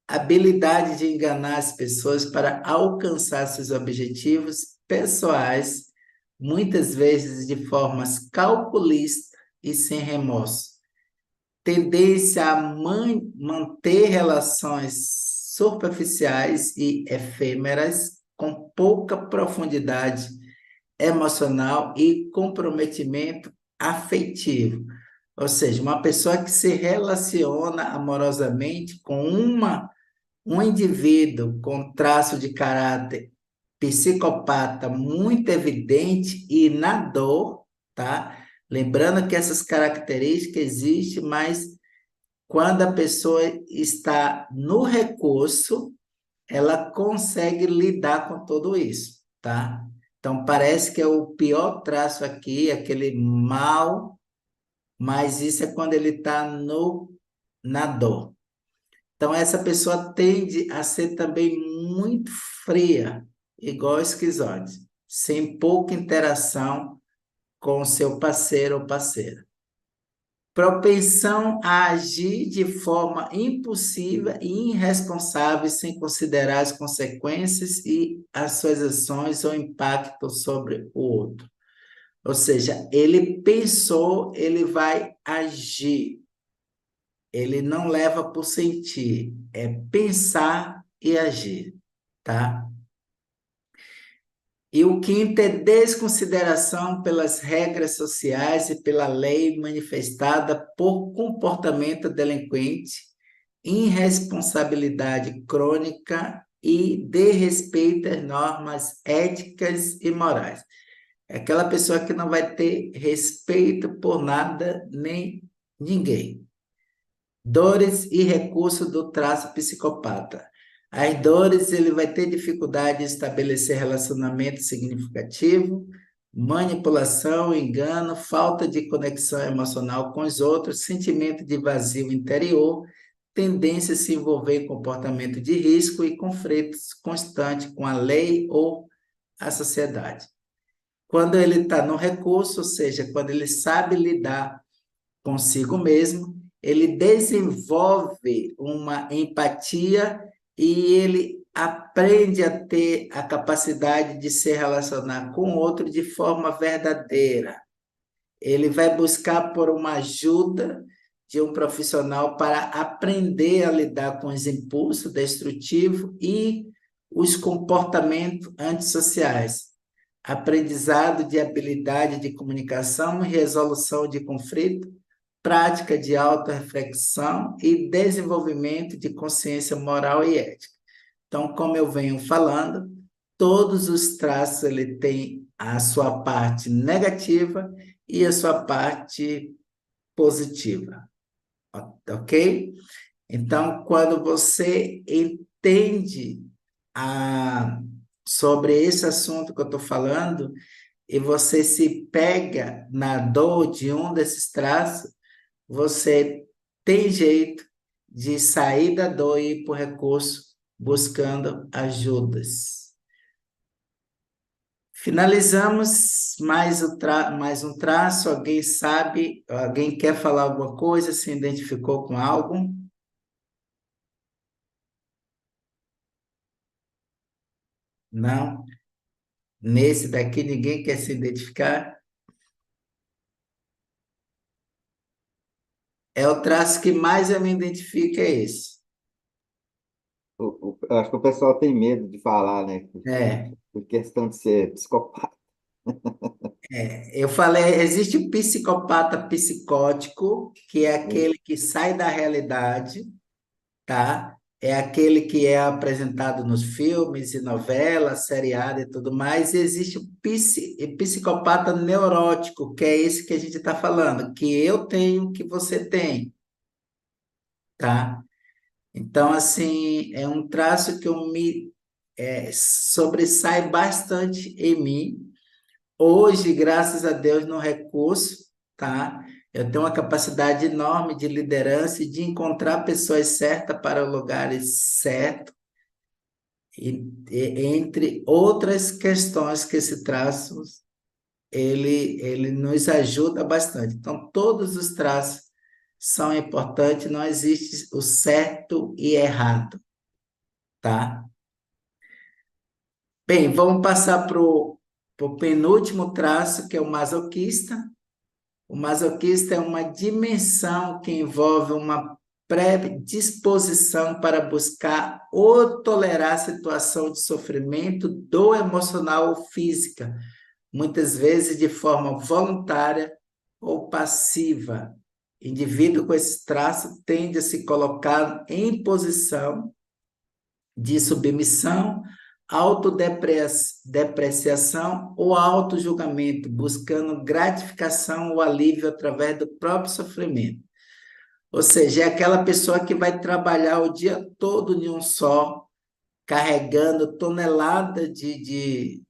habilidade de enganar as pessoas para alcançar seus objetivos pessoais, muitas vezes de formas calculistas e sem remorso. Tendência a manter relações superficiais e efêmeras com pouca profundidade emocional e comprometimento afetivo. Ou seja, uma pessoa que se relaciona amorosamente com um indivíduo com traço de caráter psicopata muito evidente e na dor, tá? Lembrando que essas características existem, mas quando a pessoa está no recurso, ela consegue lidar com tudo isso, tá? Então, parece que é o pior traço aqui, aquele mal, mas isso é quando ele está na dor. Então, essa pessoa tende a ser também muito fria, igual a esquizoide, sem pouca interação com o seu parceiro ou parceira. Propensão a agir de forma impulsiva e irresponsável sem considerar as consequências e as suas ações ou impacto sobre o outro. Ou seja, ele pensou, ele vai agir. Ele não leva por sentir, é pensar e agir, tá? E o quinto é desconsideração pelas regras sociais e pela lei manifestada por comportamento delinquente, irresponsabilidade crônica e desrespeito às normas éticas e morais. É aquela pessoa que não vai ter respeito por nada nem ninguém. Dores e recurso do traço psicopata. As dores, ele vai ter dificuldade de estabelecer relacionamento significativo, manipulação, engano, falta de conexão emocional com os outros, sentimento de vazio interior, tendência a se envolver em comportamento de risco e conflitos constantes com a lei ou a sociedade. Quando ele está no recurso, ou seja, quando ele sabe lidar consigo mesmo, ele desenvolve uma empatia e ele aprende a ter a capacidade de se relacionar com o outro de forma verdadeira. Ele vai buscar por uma ajuda de um profissional para aprender a lidar com os impulsos destrutivos e os comportamentos antissociais. Aprendizado de habilidade de comunicação e resolução de conflito, prática de autorreflexão e desenvolvimento de consciência moral e ética. Então, como eu venho falando, todos os traços ele tem a sua parte negativa e a sua parte positiva, ok? Então, quando você entende sobre esse assunto que eu estou falando e você se pega na dor de um desses traços, você tem jeito de sair da dor e ir para o recurso buscando ajudas. Finalizamos mais um traço. Alguém sabe? Alguém quer falar alguma coisa? Se identificou com algo? Não? Nesse daqui ninguém quer se identificar? É o traço que mais eu me identifico, é esse. Eu acho que o pessoal tem medo de falar, né? É. Por questão de ser psicopata. Eu falei, existe o psicopata psicótico, que é aquele que sai da realidade, tá? É aquele que é apresentado nos filmes e novelas, seriado e tudo mais. E existe o psicopata neurótico, que é esse que a gente está falando, que eu tenho, que você tem, tá? Então, assim, é um traço que eu me sobressai bastante em mim. Hoje, graças a Deus, no recurso, tá? Eu tenho uma capacidade enorme de liderança e de encontrar pessoas certas para lugares certos, entre outras questões que esse traço, ele nos ajuda bastante. Então, todos os traços são importantes, não existe o certo e errado, tá? Bem, vamos passar para o penúltimo traço, que é o masoquista. O masoquista é uma dimensão que envolve uma predisposição para buscar ou tolerar situação de sofrimento, dor emocional ou física, muitas vezes de forma voluntária ou passiva. Indivíduo com esse traço tende a se colocar em posição de submissão, autodepreciação ou autojulgamento, buscando gratificação ou alívio através do próprio sofrimento. Ou seja, é aquela pessoa que vai trabalhar o dia todo em um só, carregando tonelada de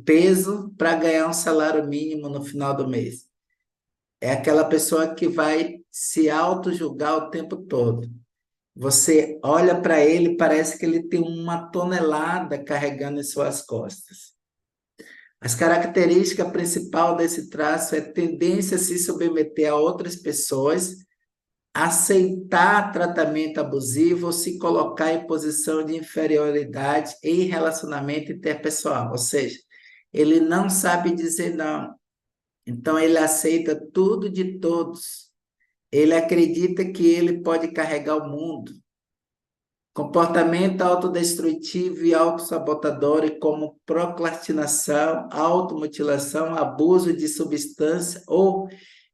peso para ganhar um salário mínimo no final do mês. É aquela pessoa que vai se auto-julgar o tempo todo. Você olha para ele, parece que ele tem uma tonelada carregando em suas costas. As características principais desse traço é a tendência a se submeter a outras pessoas, aceitar tratamento abusivo ou se colocar em posição de inferioridade em relacionamento interpessoal. Ou seja, ele não sabe dizer não. Então, ele aceita tudo de todos. Ele acredita que ele pode carregar o mundo. Comportamento autodestrutivo e autossabotador, como procrastinação, automutilação, abuso de substância ou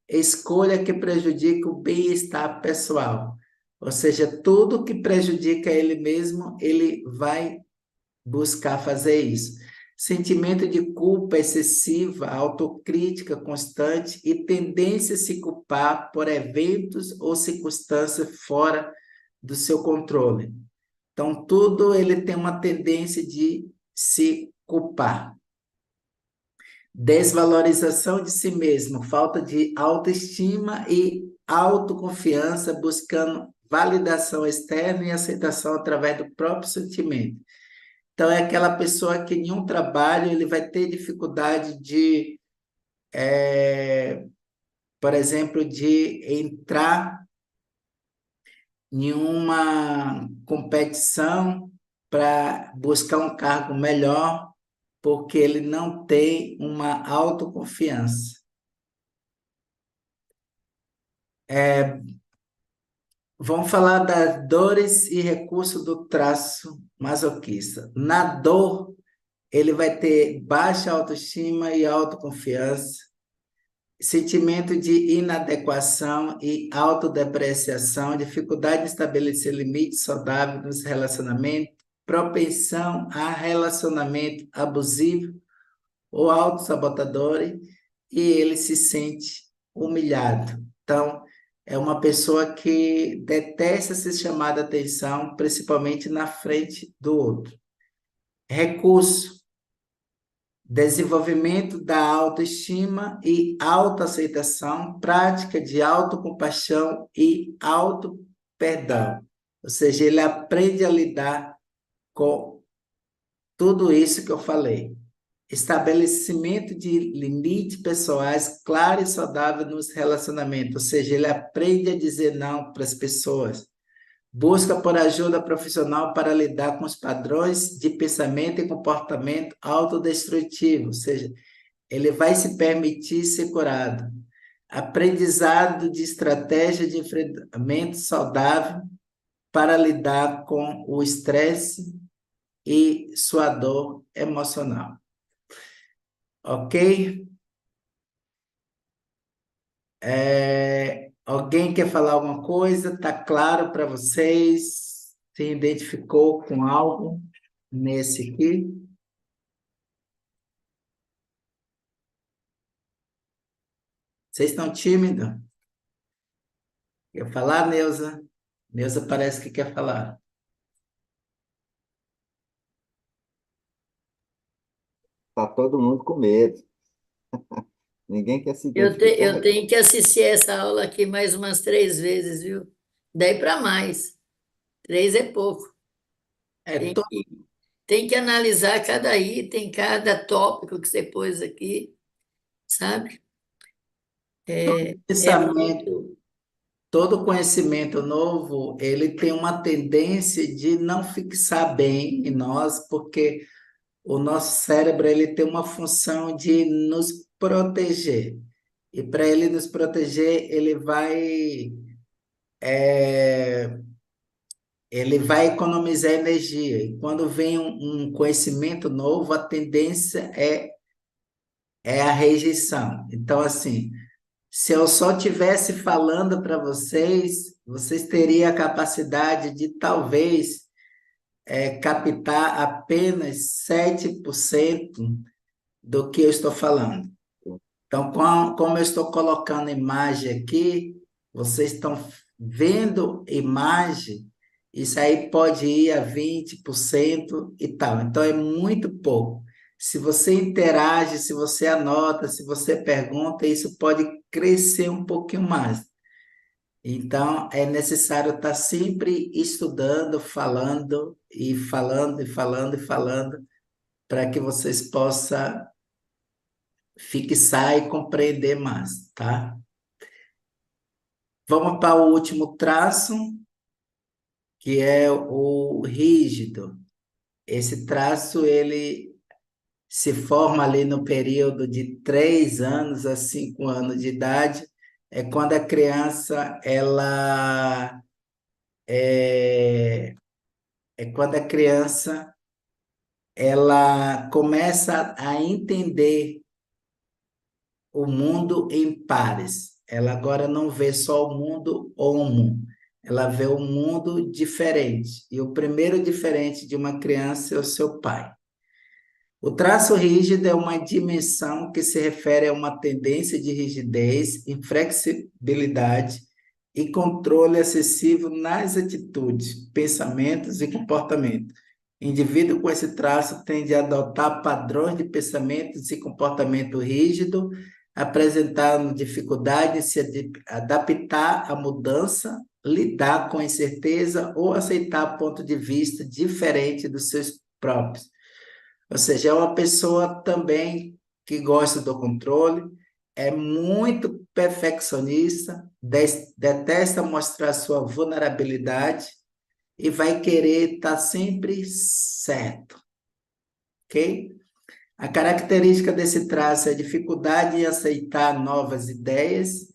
escolha que prejudica o bem-estar pessoal. Ou seja, tudo que prejudica ele mesmo, ele vai buscar fazer isso. Sentimento de culpa excessiva, autocrítica constante e tendência a se culpar por eventos ou circunstâncias fora do seu controle. Então, tudo ele tem uma tendência de se culpar. Desvalorização de si mesmo, falta de autoestima e autoconfiança, buscando validação externa e aceitação através do próprio sentimento. Então, é aquela pessoa que em um trabalho ele vai ter dificuldade de, por exemplo, de entrar em uma competição para buscar um cargo melhor, porque ele não tem uma autoconfiança. Vamos falar das dores e recursos do traço masoquista. Na dor, ele vai ter baixa autoestima e autoconfiança, sentimento de inadequação e autodepreciação, dificuldade de estabelecer limites saudáveis nos relacionamentos, propensão a relacionamento abusivo ou autossabotador, e ele se sente humilhado. Então, é uma pessoa que detesta ser chamada atenção, principalmente na frente do outro. Recurso: desenvolvimento da autoestima e autoaceitação, prática de autocompaixão e autoperdão. Ou seja, ele aprende a lidar com tudo isso que eu falei. Estabelecimento de limites pessoais claros e saudáveis nos relacionamentos, ou seja, ele aprende a dizer não para as pessoas. Busca por ajuda profissional para lidar com os padrões de pensamento e comportamento autodestrutivo, ou seja, ele vai se permitir ser curado. Aprendizado de estratégia de enfrentamento saudável para lidar com o estresse e sua dor emocional. Ok? Alguém quer falar alguma coisa? Está claro para vocês? Se identificou com algo nesse aqui? Vocês estão tímidos? Quer falar, Neuza? Neuza parece que quer falar. Tá todo mundo com medo. Ninguém quer se Eu identificar. tenho que assistir essa aula aqui mais umas 3 vezes, viu? Daí para mais. 3 é pouco. É, todo Tem que analisar cada item, cada tópico que você pôs aqui, sabe? É pensamento, muito. todo conhecimento novo, ele tem uma tendência de não fixar bem em nós, porque o nosso cérebro ele tem uma função de nos proteger. E para ele nos proteger, ele vai economizar energia. E quando vem um conhecimento novo, a tendência é é a rejeição. Então, assim, se eu só estivesse falando para vocês, vocês teriam a capacidade de talvez captar apenas 7% do que eu estou falando. Então, como eu estou colocando imagem aqui, vocês estão vendo imagem, isso aí pode ir a 20% e tal. Então, é muito pouco. Se você interage, se você anota, se você pergunta, isso pode crescer um pouquinho mais. Então, é necessário estar sempre estudando, falando e falando e falando e falando, para que vocês possam fixar e compreender mais, tá? Vamos para o último traço, que é o rígido. Esse traço, ele se forma ali no período de 3 anos a 5 anos de idade, é quando a criança, ela começa a entender o mundo em pares. Ela agora não vê só o mundo homo, ela vê um mundo diferente. E o primeiro diferente de uma criança é o seu pai. O traço rígido é uma dimensão que se refere a uma tendência de rigidez, inflexibilidade e controle excessivo nas atitudes, pensamentos e comportamentos. O indivíduo com esse traço tende a adotar padrões de pensamentos e comportamento rígido, apresentando dificuldade em se adaptar à mudança, lidar com a incerteza ou aceitar ponto de vista diferente dos seus próprios. Ou seja, é uma pessoa também que gosta do controle, é muito perfeccionista, detesta mostrar sua vulnerabilidade e vai querer estar sempre certo, ok? A característica desse traço é a dificuldade em aceitar novas ideias,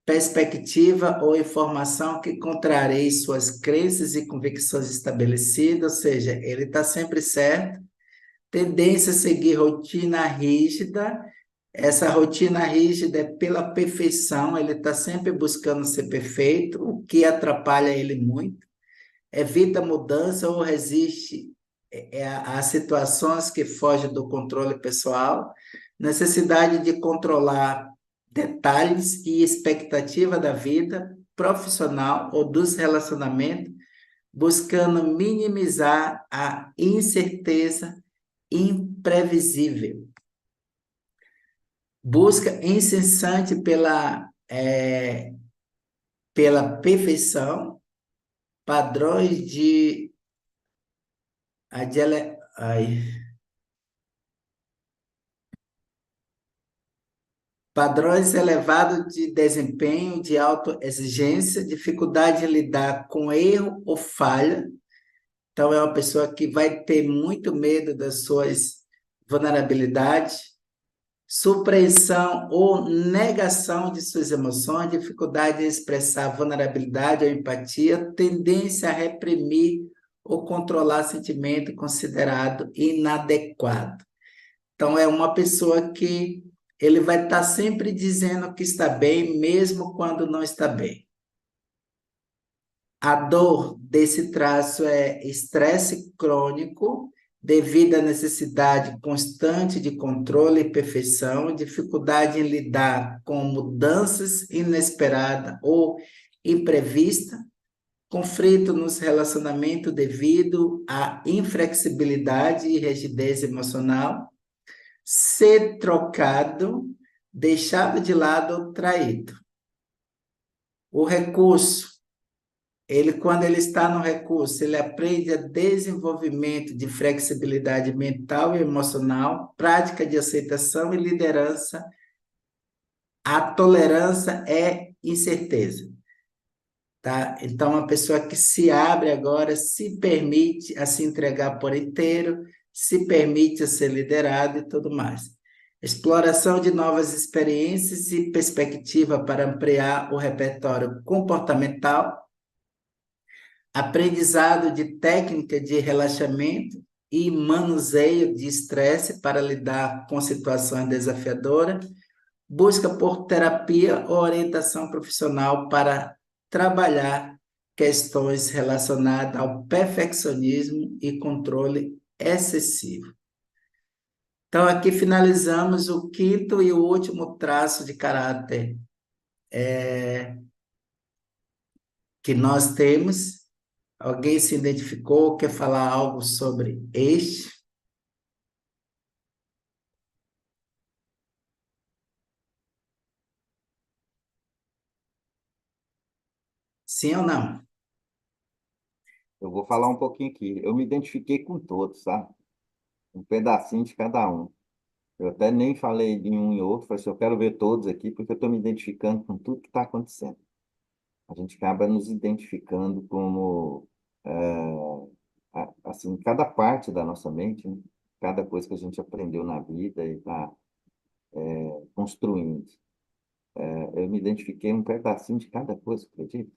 perspectiva ou informação que contrarie suas crenças e convicções estabelecidas, ou seja, ele está sempre certo, tendência a seguir rotina rígida. Essa rotina rígida é pela perfeição, ele está sempre buscando ser perfeito, o que atrapalha ele muito. Evita mudança ou resiste a situações que fogem do controle pessoal. Necessidade de controlar detalhes e expectativa da vida profissional ou dos relacionamentos, buscando minimizar a incerteza imprevisível. Busca incessante pela perfeição, padrões de padrões elevados de desempenho, de autoexigência, dificuldade em lidar com erro ou falha. Então, é uma pessoa que vai ter muito medo das suas vulnerabilidades, supressão ou negação de suas emoções, dificuldade em expressar vulnerabilidade ou empatia, tendência a reprimir ou controlar sentimento considerado inadequado. Então, é uma pessoa que ele vai estar sempre dizendo que está bem, mesmo quando não está bem. A dor desse traço é estresse crônico, devido à necessidade constante de controle e perfeição, dificuldade em lidar com mudanças inesperadas ou imprevistas, conflito nos relacionamentos devido à inflexibilidade e rigidez emocional, ser trocado, deixado de lado ou traído. O recurso, quando ele está no recurso, ele aprende a desenvolvimento de flexibilidade mental e emocional, prática de aceitação e liderança. A tolerância é incerteza, tá? Então, uma pessoa que se abre agora, se permite a se entregar por inteiro, se permite a ser liderado e tudo mais. Exploração de novas experiências e perspectiva para ampliar o repertório comportamental, aprendizado de técnica de relaxamento e manuseio de estresse para lidar com situações desafiadoras, busca por terapia ou orientação profissional para trabalhar questões relacionadas ao perfeccionismo e controle excessivo. Então, aqui finalizamos o quinto e o último traço de caráter que nós temos. Alguém se identificou, quer falar algo sobre este? Sim ou não? Eu vou falar um pouquinho aqui. Eu me identifiquei com todos, sabe? Um pedacinho de cada um. Eu até nem falei de um e outro, falei assim, eu quero ver todos aqui, porque eu estou me identificando com tudo que está acontecendo. A gente acaba nos identificando como, assim, cada parte da nossa mente, né? Cada coisa que a gente aprendeu na vida e está construindo. Eu me identifiquei um pedacinho de cada coisa, acredita?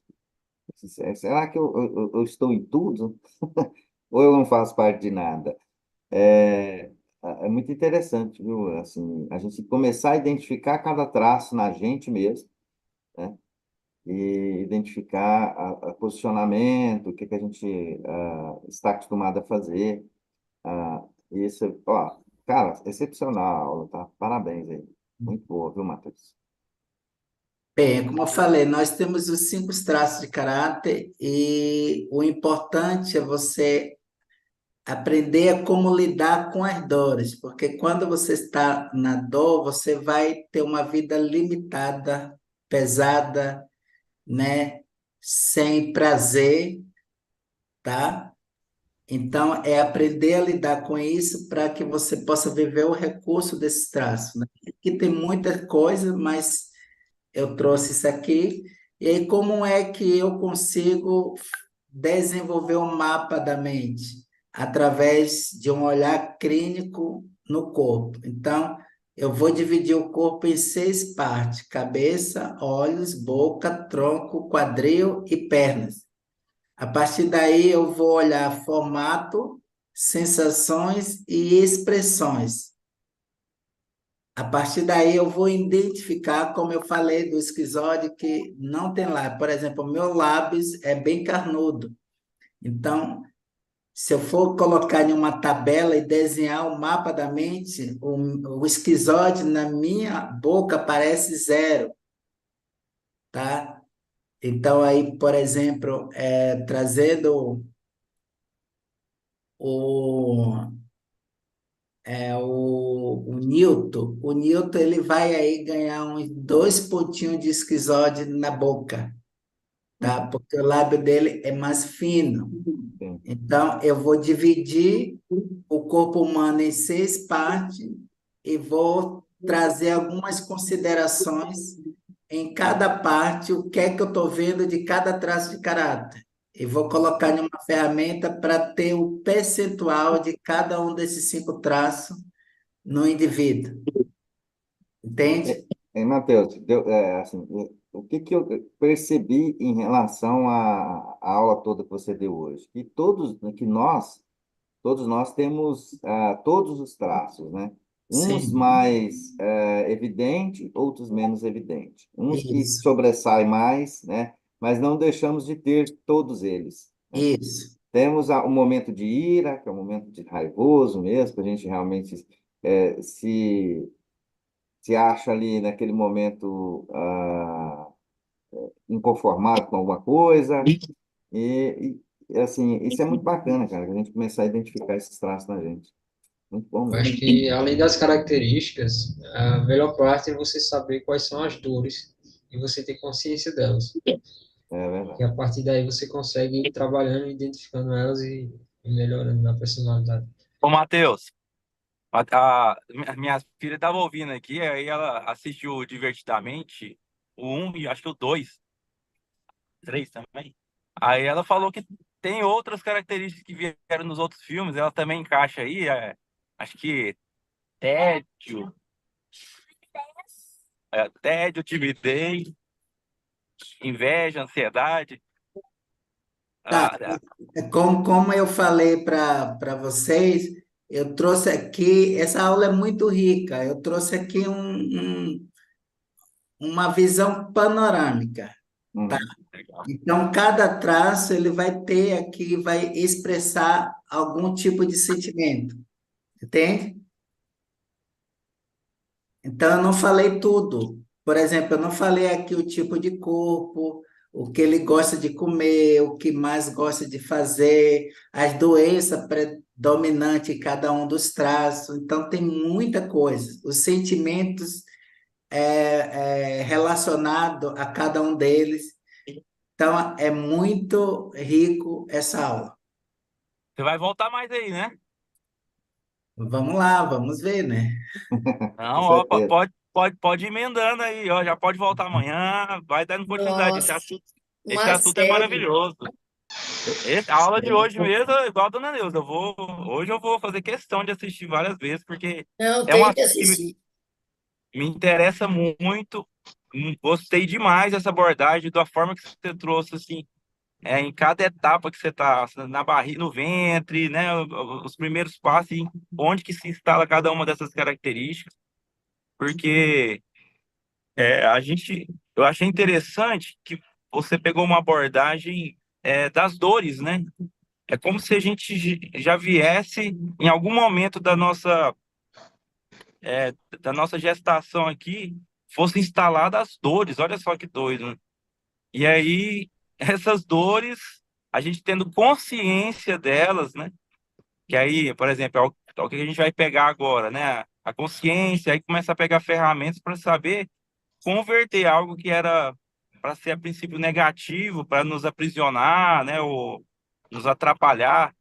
Será que eu estou em tudo? Ou eu não faço parte de nada? É, é muito interessante, viu? Assim, a gente começar a identificar cada traço na gente mesmo, né? E identificar posicionamento, o que que a gente está acostumado a fazer. Isso, ó, cara, excepcional, tá? Parabéns aí. Muito boa, viu, Matheus? Bem, como eu falei, nós temos os 5 traços de caráter e o importante é você aprender a como lidar com as dores, porque quando você está na dor, você vai ter uma vida limitada, pesada, né? Sem prazer, tá? Então, é aprender a lidar com isso para que você possa viver o recurso desses traços, né? Aqui tem muita coisa, mas eu trouxe isso aqui. E aí, como é que eu consigo desenvolver um mapa da mente? Através de um olhar clínico no corpo. Então, eu vou dividir o corpo em 6 partes: cabeça, olhos, boca, tronco, quadril e pernas. A partir daí, eu vou olhar formato, sensações e expressões. A partir daí, eu vou identificar, como eu falei do esquizoide, que não tem lábio. Por exemplo, o meu lábis é bem carnudo. Então, se eu for colocar em uma tabela e desenhar o mapa da mente, o esquizoide na minha boca parece zero, tá? Então, aí, por exemplo, trazendo o, o Newton ele vai aí ganhar uns 2 pontinhos de esquizoide na boca, tá? Porque o lábio dele é mais fino. Sim. Então, eu vou dividir o corpo humano em 6 partes e vou trazer algumas considerações em cada parte, o que é que eu estou vendo de cada traço de caráter. E vou colocar em uma ferramenta para ter o percentual de cada um desses 5 traços no indivíduo. É, Entende? Matheus, assim, o que que eu percebi em relação à aula toda que você deu hoje? Todos nós temos todos os traços, né? Uns Sim, mais evidente, outros menos evidente. Uns que isso, sobressaem mais, né? Mas não deixamos de ter todos eles, né? isso, Temos o momento de ira, que é o momento de raivoso mesmo, que a gente realmente se acha ali naquele momento inconformado com alguma coisa. Assim, isso é muito bacana, cara, que a gente começar a identificar esses traços na gente. Muito bom Eu acho mesmo. que, além das características, a melhor parte é você saber quais são as dores e você ter consciência delas. É Que verdade. a partir daí você consegue ir trabalhando, identificando elas e melhorando na personalidade. Ô, Matheus, minha filha estava ouvindo aqui, aí ela assistiu divertidamente o um e acho que o 2, 3 também. Aí ela falou que tem outras características que vieram nos outros filmes, ela também encaixa aí, acho que tédio, tédio, timidez, inveja, ansiedade. Tá, Ah, como eu falei para vocês, eu trouxe aqui, essa aula é muito rica, eu trouxe aqui uma visão panorâmica. Uhum. legal. Então, cada traço ele vai ter aqui, vai expressar algum tipo de sentimento, entende? Então, eu não falei tudo. Por exemplo, eu não falei aqui o tipo de corpo, o que ele gosta de comer, o que mais gosta de fazer, as doenças predominantes em cada um dos traços. Então, tem muita coisa. Os sentimentos relacionados a cada um deles. Então, é muito rico essa aula. Você vai voltar mais aí, né? Vamos lá, vamos ver, né? Com Não, ó, certeza. pode ir emendando aí, ó. Já pode voltar amanhã, vai dando continuidade. Esse Nossa, assunto, esse uma assunto é série. maravilhoso. A aula de hoje mesmo, é igual a Dona Neuza, hoje eu vou fazer questão de assistir várias vezes, porque Não, é um tem que assunto que assistir. me interessa muito. Gostei demais dessa abordagem, da forma que você trouxe, assim, em cada etapa que você está, na barriga, no ventre, né, os primeiros passos, e onde que se instala cada uma dessas características, porque eu achei interessante que você pegou uma abordagem das dores, né? É como se a gente já viesse em algum momento da nossa gestação aqui, fosse instalada as dores. Olha só que doido, né? E aí, essas dores, a gente tendo consciência delas, né? Que aí, por exemplo, é o que a gente vai pegar agora, né? A consciência, aí começa a pegar ferramentas para saber converter algo que era para ser a princípio negativo, para nos aprisionar, né? Ou nos atrapalhar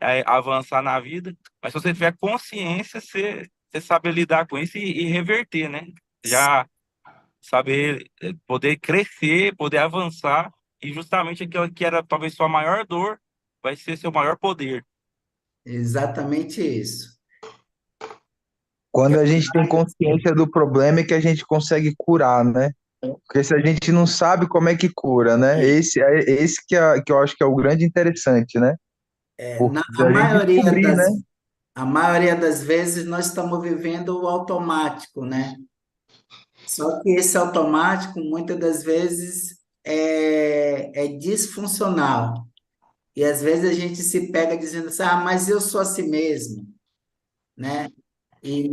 a avançar na vida. Mas se você tiver consciência, você sabe lidar com isso e reverter, né? Já saber poder crescer, poder avançar, e justamente aquilo que era talvez sua maior dor vai ser seu maior poder. Exatamente isso. Quando a gente tem consciência do problema é que a gente consegue curar, né? Porque se a gente não sabe como é que cura, né? Esse que eu acho que é o grande interessante, né? Porque A a gente maioria descobrir, né? a maioria das vezes nós estamos vivendo o automático, né? Só que esse automático, muitas das vezes, é disfuncional. E às vezes a gente se pega dizendo assim, ah, mas eu sou assim mesmo, né? E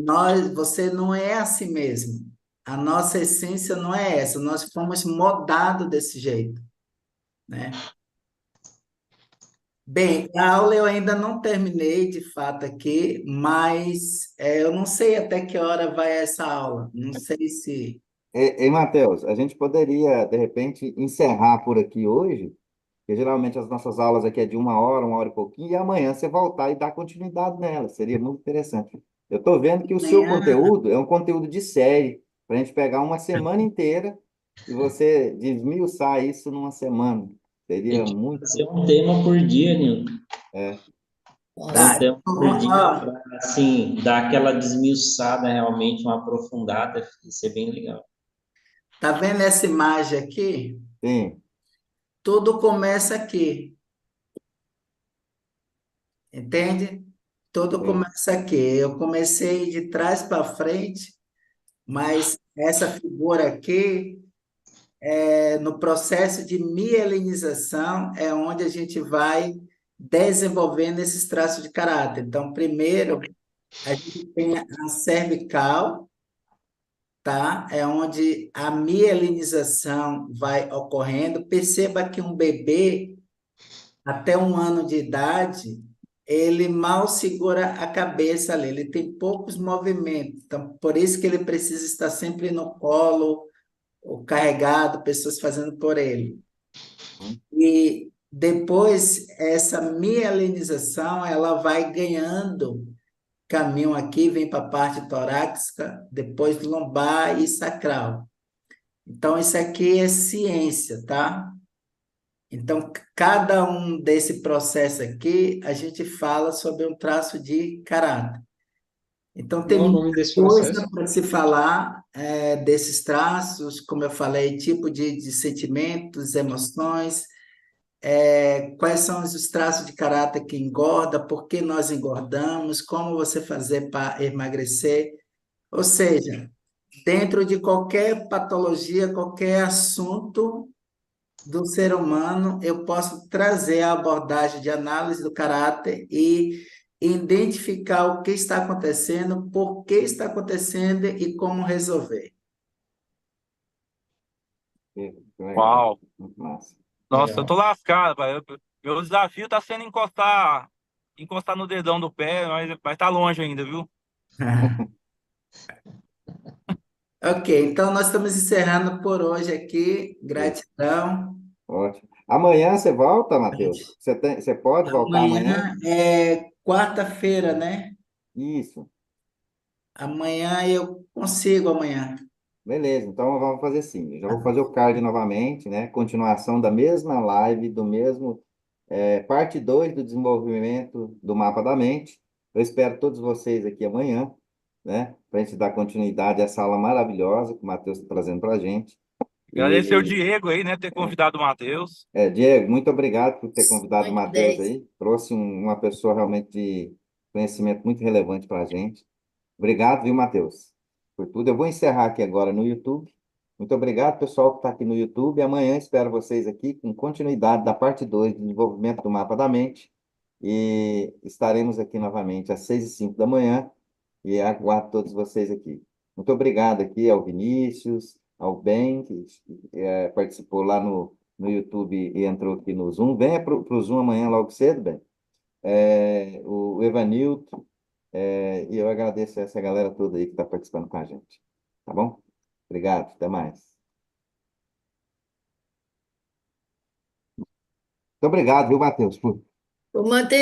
você não é assim mesmo. A nossa essência não é essa. Nós fomos moldados desse jeito, né? Bem, a aula eu ainda não terminei de fato aqui, mas eu não sei até que hora vai essa aula. Não sei se. Matheus, a gente poderia, de repente, encerrar por aqui hoje, porque geralmente as nossas aulas aqui é de uma hora e pouquinho, e amanhã você voltar e dar continuidade nela. Seria muito interessante. Eu estou vendo que o seu Amanhã. conteúdo é um conteúdo de série, para a gente pegar uma semana inteira e você desmiuçar isso numa semana. Tem Seria que muito. ser um tema por dia, Nilton. É, Um Tá. Nossa, tema por Então, dia ó, para, assim, dar aquela desmiuçada realmente, uma aprofundada, isso é bem legal. tá vendo essa imagem aqui? sim, Tudo começa aqui, entende? Tudo sim. começa aqui. Eu comecei de trás para frente, mas essa figura aqui, no processo de mielinização, é onde a gente vai desenvolvendo esses traços de caráter. Então, primeiro, a gente tem a cervical, tá? É onde a mielinização vai ocorrendo. Perceba que um bebê, até 1 ano de idade, ele mal segura a cabeça ali, ele tem poucos movimentos. Então, por isso que ele precisa estar sempre no colo, ou carregado, pessoas fazendo por ele. E depois, essa mielinização, ela vai ganhando caminho aqui, vem para a parte torácica, depois lombar e sacral. Então, isso aqui é ciência, tá? Então, cada um desse processo aqui, a gente fala sobre um traço de caráter. Então, tem Qual é o muita nome desse coisa processo? para se falar desses traços, como eu falei, tipo de sentimentos, emoções, quais são os traços de caráter que engorda, por que nós engordamos, como você fazer para emagrecer. Ou seja, dentro de qualquer patologia, qualquer assunto do ser humano, eu posso trazer a abordagem de análise do caráter e identificar o que está acontecendo, por que está acontecendo e como resolver. Que legal. Uau. Muito massa. Nossa, eu tô Legal. lascado, pai. Meu desafio tá sendo encostar no dedão do pé, mas tá longe ainda, viu? Ok, então nós estamos encerrando por hoje aqui. Isso. Gratidão. Ótimo. Amanhã você volta, Matheus? Você pode voltar amanhã? Amanhã é quarta-feira, né? Isso. Amanhã eu consigo amanhã. Beleza, então vamos fazer assim. Eu já vou fazer o card novamente, né? Continuação da mesma live, do mesmo, parte 2 do desenvolvimento do mapa da mente. Eu espero todos vocês aqui amanhã, né? Para a gente dar continuidade a essa aula maravilhosa que o Matheus está trazendo para a gente. Agradecer o E, Diego aí, né, ter convidado o Matheus. Diego, muito obrigado por ter convidado o Muito Matheus 10. aí. Trouxe uma pessoa realmente de conhecimento muito relevante para a gente. Obrigado, viu, Matheus, por tudo. Eu vou encerrar aqui agora no YouTube. Muito obrigado, pessoal, que está aqui no YouTube. Amanhã espero vocês aqui com continuidade da parte 2 do desenvolvimento do mapa da mente. E estaremos aqui novamente às 6h05 da manhã. E aguardo todos vocês aqui. Muito obrigado aqui ao Vinícius, ao Ben, que participou lá no YouTube e entrou aqui no Zoom. Venha para o Zoom amanhã logo cedo, Ben. O Evanilton. E eu agradeço essa galera toda aí que está participando com a gente. Tá bom? Obrigado, até mais. Muito obrigado, viu, Matheus, por Vou manter